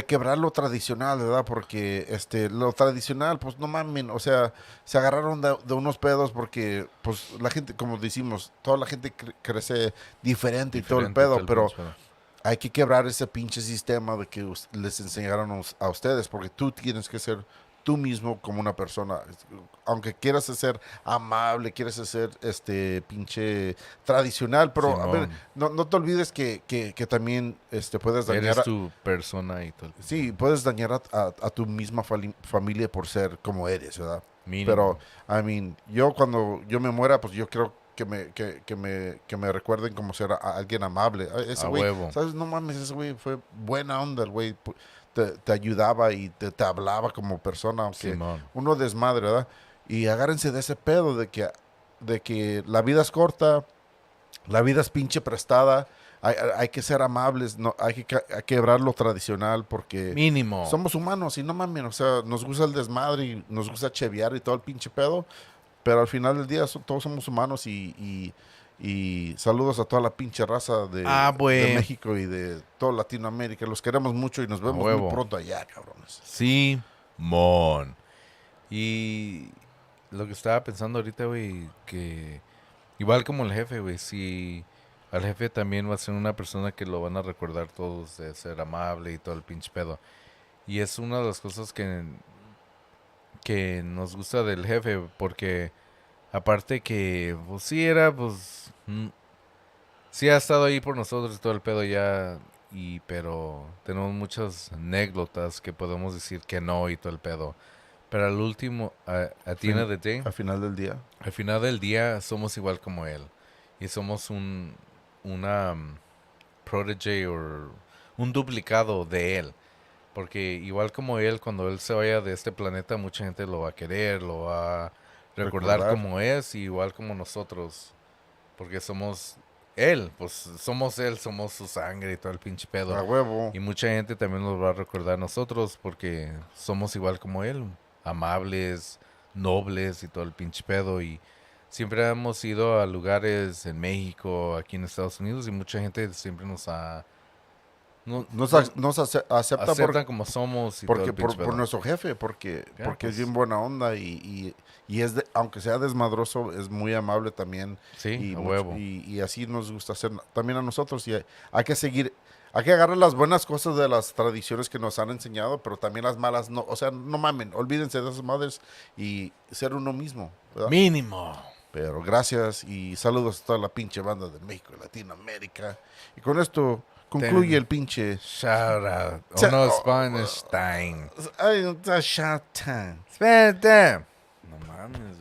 quebrar lo tradicional, ¿verdad? Porque lo tradicional, pues no mamen, o sea, se agarraron de unos pedos porque, pues la gente, como decimos, toda la gente crece diferente y todo el Diferente, todo pedo, el pero pinche pedo. hay que quebrar ese pinche sistema de que les enseñaron a ustedes, porque tú tienes que ser tú mismo como una persona. Aunque quieras ser amable, quieras ser pinche tradicional, pero a ver, Simón, no te olvides que también puedes dañar eres tu persona y todo el pinche sí, puedes dañar a tu misma familia por ser como eres, ¿verdad? mínimo. Pero, I mean, yo cuando yo me muera, pues yo creo que me recuerden como ser alguien amable. Ese A güey, huevo. ¿sabes? No mames, ese güey fue buena onda, el güey. Te ayudaba y te hablaba como persona, aunque Simón. uno desmadre, ¿verdad? Y agárrense de ese pedo de que la vida es corta, la vida es pinche prestada. Hay que ser amables, no, hay que quebrar lo tradicional porque Mínimo. somos humanos y no mames, o sea, nos gusta el desmadre y nos gusta chevear y todo el pinche pedo, pero al final del día todos somos humanos y saludos a toda la pinche raza Ah, de güey. México y de toda Latinoamérica. Los queremos mucho y nos A vemos muy huevo. pronto allá, cabrones. Simón. Y lo que estaba pensando ahorita, güey, que igual como el jefe, güey, si al jefe también va a ser una persona que lo van a recordar todos de ser amable y todo el pinche pedo. Y es una de las cosas que nos gusta del jefe, porque aparte que, pues sí era, pues, sí ha estado ahí por nosotros y todo el pedo ya, pero tenemos muchas anécdotas que podemos decir que no y todo el pedo. Pero al último, at the end of the day, Al final del día. al final del día somos igual como él. Y somos una protege o un duplicado de él. Porque igual como él, cuando él se vaya de este planeta, mucha gente lo va a querer, lo va a recordar Recordar. como es, y igual como nosotros. Porque somos él, pues somos él, somos su sangre y todo el pinche pedo. A huevo. Y mucha gente también nos va a recordar a nosotros porque somos igual como él, amables, nobles y todo el pinche pedo. Y siempre hemos ido a lugares en México, aquí en Estados Unidos, y mucha gente siempre no- Nos acepta aceptan como somos y todo porque el pinche por pedo. nuestro jefe, porque Ya, porque es pues, bien buena onda y aunque sea desmadroso, es muy amable también sí, y a huevo. y así nos gusta hacer también a nosotros y hay que seguir, hay que agarrar las buenas cosas de las tradiciones que nos han enseñado, pero también las malas no, o sea, no mamen, olvídense de esas madres y ser uno mismo, ¿verdad? Mínimo. Pero gracias y saludos a toda la pinche banda de México y Latinoamérica. Y con esto concluye el pinche... Shout out. Cha- Oh no, oh, Spanish time. Ay, está shot time. Spanish time. No mames,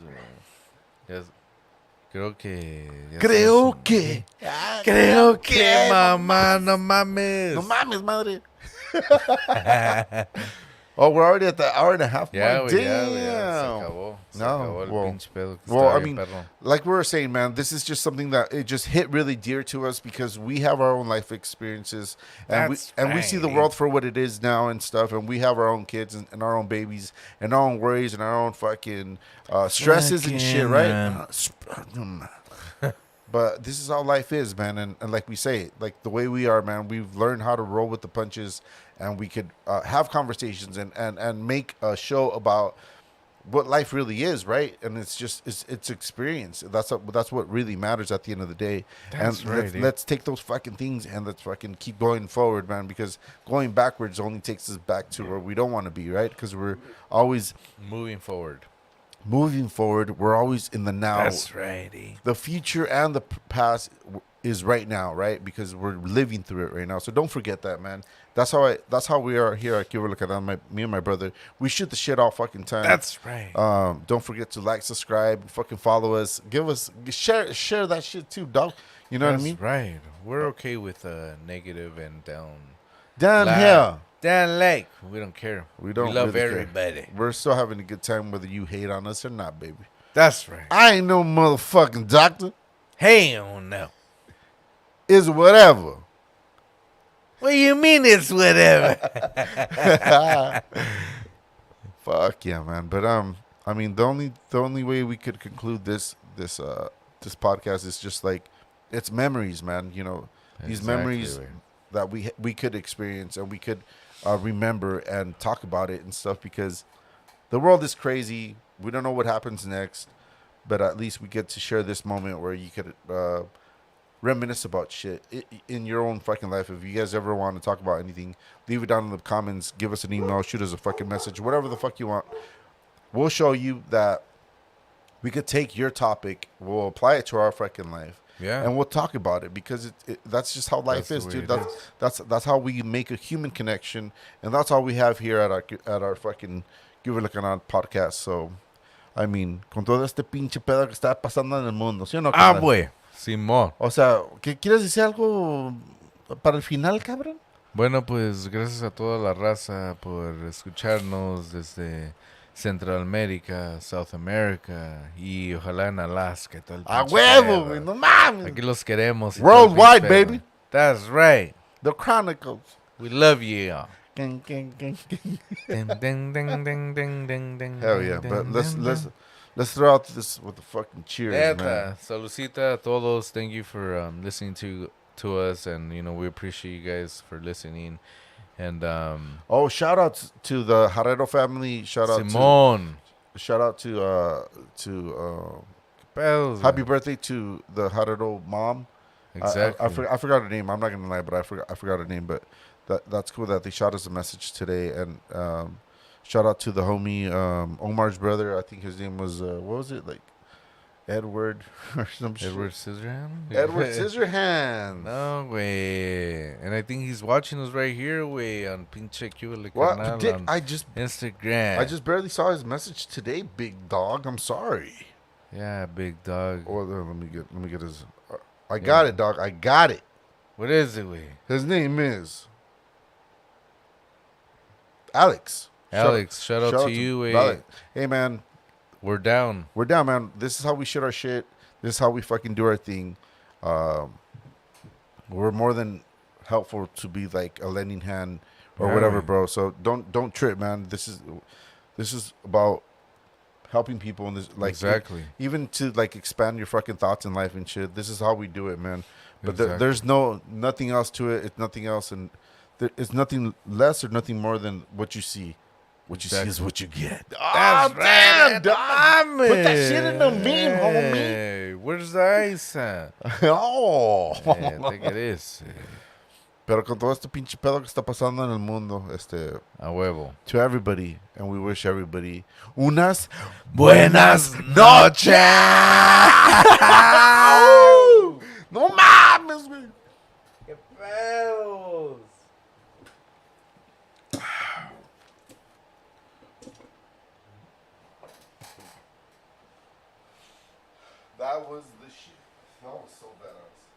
güey. Creo que. Creo que... Creo que, mamá, no mames. No mames, madre. Oh, we're already at the hour and a half Ya, mark. güey, Damn. ya, güey. Ya se acabó. Se No, acabó el well, pinche pedo que Well, estaba I bien, mean, perro. like we were saying, man, this is just something that it just hit really dear to us because we have our own life experiences and That's we see the right. world for what it is now and stuff, and we have our own kids and our own babies and our own worries and our own fucking stresses and shit, right? But this is how life is, man. And like we say, like the way we are, man, we've learned how to roll with the punches, and we could have conversations and make a show about what life really is, right? And it's just it's experience. That's what really matters at the end of the day. That's and right, dude. let's take those fucking things and let's fucking keep going forward, man. Because going backwards only takes us back to where we don't want to be, right? Because we're always Moving forward. moving forward. We're always in the now. That's right. The future and the past is right now, right? Because we're living through it right now. So don't forget that, man. That's how we are here at Cuba Lacan. Me and my brother, we shoot the shit all fucking time. That's right. Don't forget to like, subscribe, fucking follow us. Share that shit too, dog. You know That's what I mean? right. We're okay with negative and down. Down Lie. here. Down lake. We don't care. We don't We love really care. everybody. We're still having a good time whether you hate on us or not, baby. That's right. I ain't no motherfucking doctor. Hell no. It's whatever. What do you mean it's whatever? Fuck yeah, man. But I mean, the only way we could conclude this podcast is just like it's memories, man. You know, these Exactly, memories güey. that we could experience and we could remember and talk about it and stuff because the world is crazy. We don't know what happens next, but at least we get to share this moment where you could reminisce about shit in your own fucking life. If you guys ever want to talk about anything, leave it down in the comments. Give us an email. Shoot us a fucking message. Whatever the fuck you want. We'll show you that we could take your topic. We'll apply it to our fucking life. Yeah. And we'll talk about it because that's just how life That's is, the way dude. it That's how we make a human connection, and that's all we have here at our fucking Give It a Canal podcast. So, I mean, con todo este pinche pedo que está pasando en el mundo, ¿sí o no? Ah, carnal? güey. Simón. O sea, ¿quieres decir algo para el final, cabrón? Bueno, pues gracias a toda la raza por escucharnos desde Centroamérica, South America y ojalá en Alaska. Y todo el ¡A pinche huevo, pedo. güey! ¡No mames! Aquí los queremos. y todo el Worldwide, pinche pedo. baby. That's right. The Chronicles. We love you. Gang, gang, gang, gang. Ding, ding, ding, ding, ding, ding, ding, Hell yeah! ding, But ding, let's throw out this with the fucking cheers, man. Neta, saludcita a todos. Thank you for listening to us, and you know we appreciate you guys for listening. And Oh, shout out to the Herrero family. Shout out Simón, to pedos, happy birthday to the Herrero mom. exactly. I forgot her name. I'm not gonna lie, but I forgot her name. But that's cool that they shot us a message today. And shout out to the homie Omar's brother. I think his name was what was it, like Edward or some shit. Edward Scissorhands. Edward Scissorhands. No way, and I think he's watching us right here, way on Pinche Cuba Le What? Canal Dick, on I just barely saw his message today, big dog. I'm sorry. Yeah, big dog. Or let me get his. I got it, dog. I got it. What is it, way? His name is Alex. Alex, shout out to you, way. Alex. Hey, man, We're down. we're down, man. This is how we shit our shit. This is how we fucking do our thing. We're more than helpful to be like a lending hand or Yeah, whatever, man. bro. So don't trip, man. This is about helping people and this like Exactly. even to like expand your fucking thoughts in life and shit. This is how we do it, man. But Exactly. there's nothing else to it. It's nothing else, and it's nothing less or nothing more than what you see. What you see is what you get. That's Oh, right. damn, dog. Put that shit in the meme, homie. Hey, where's the ice at? Oh. Yeah, take it easy. Pero con todo este pinche pedo que está pasando en el mundo, A huevo. to everybody, and we wish everybody unas Buenas noches. No mames, güey. ¡Qué pedos! That was the shit. That was so badass.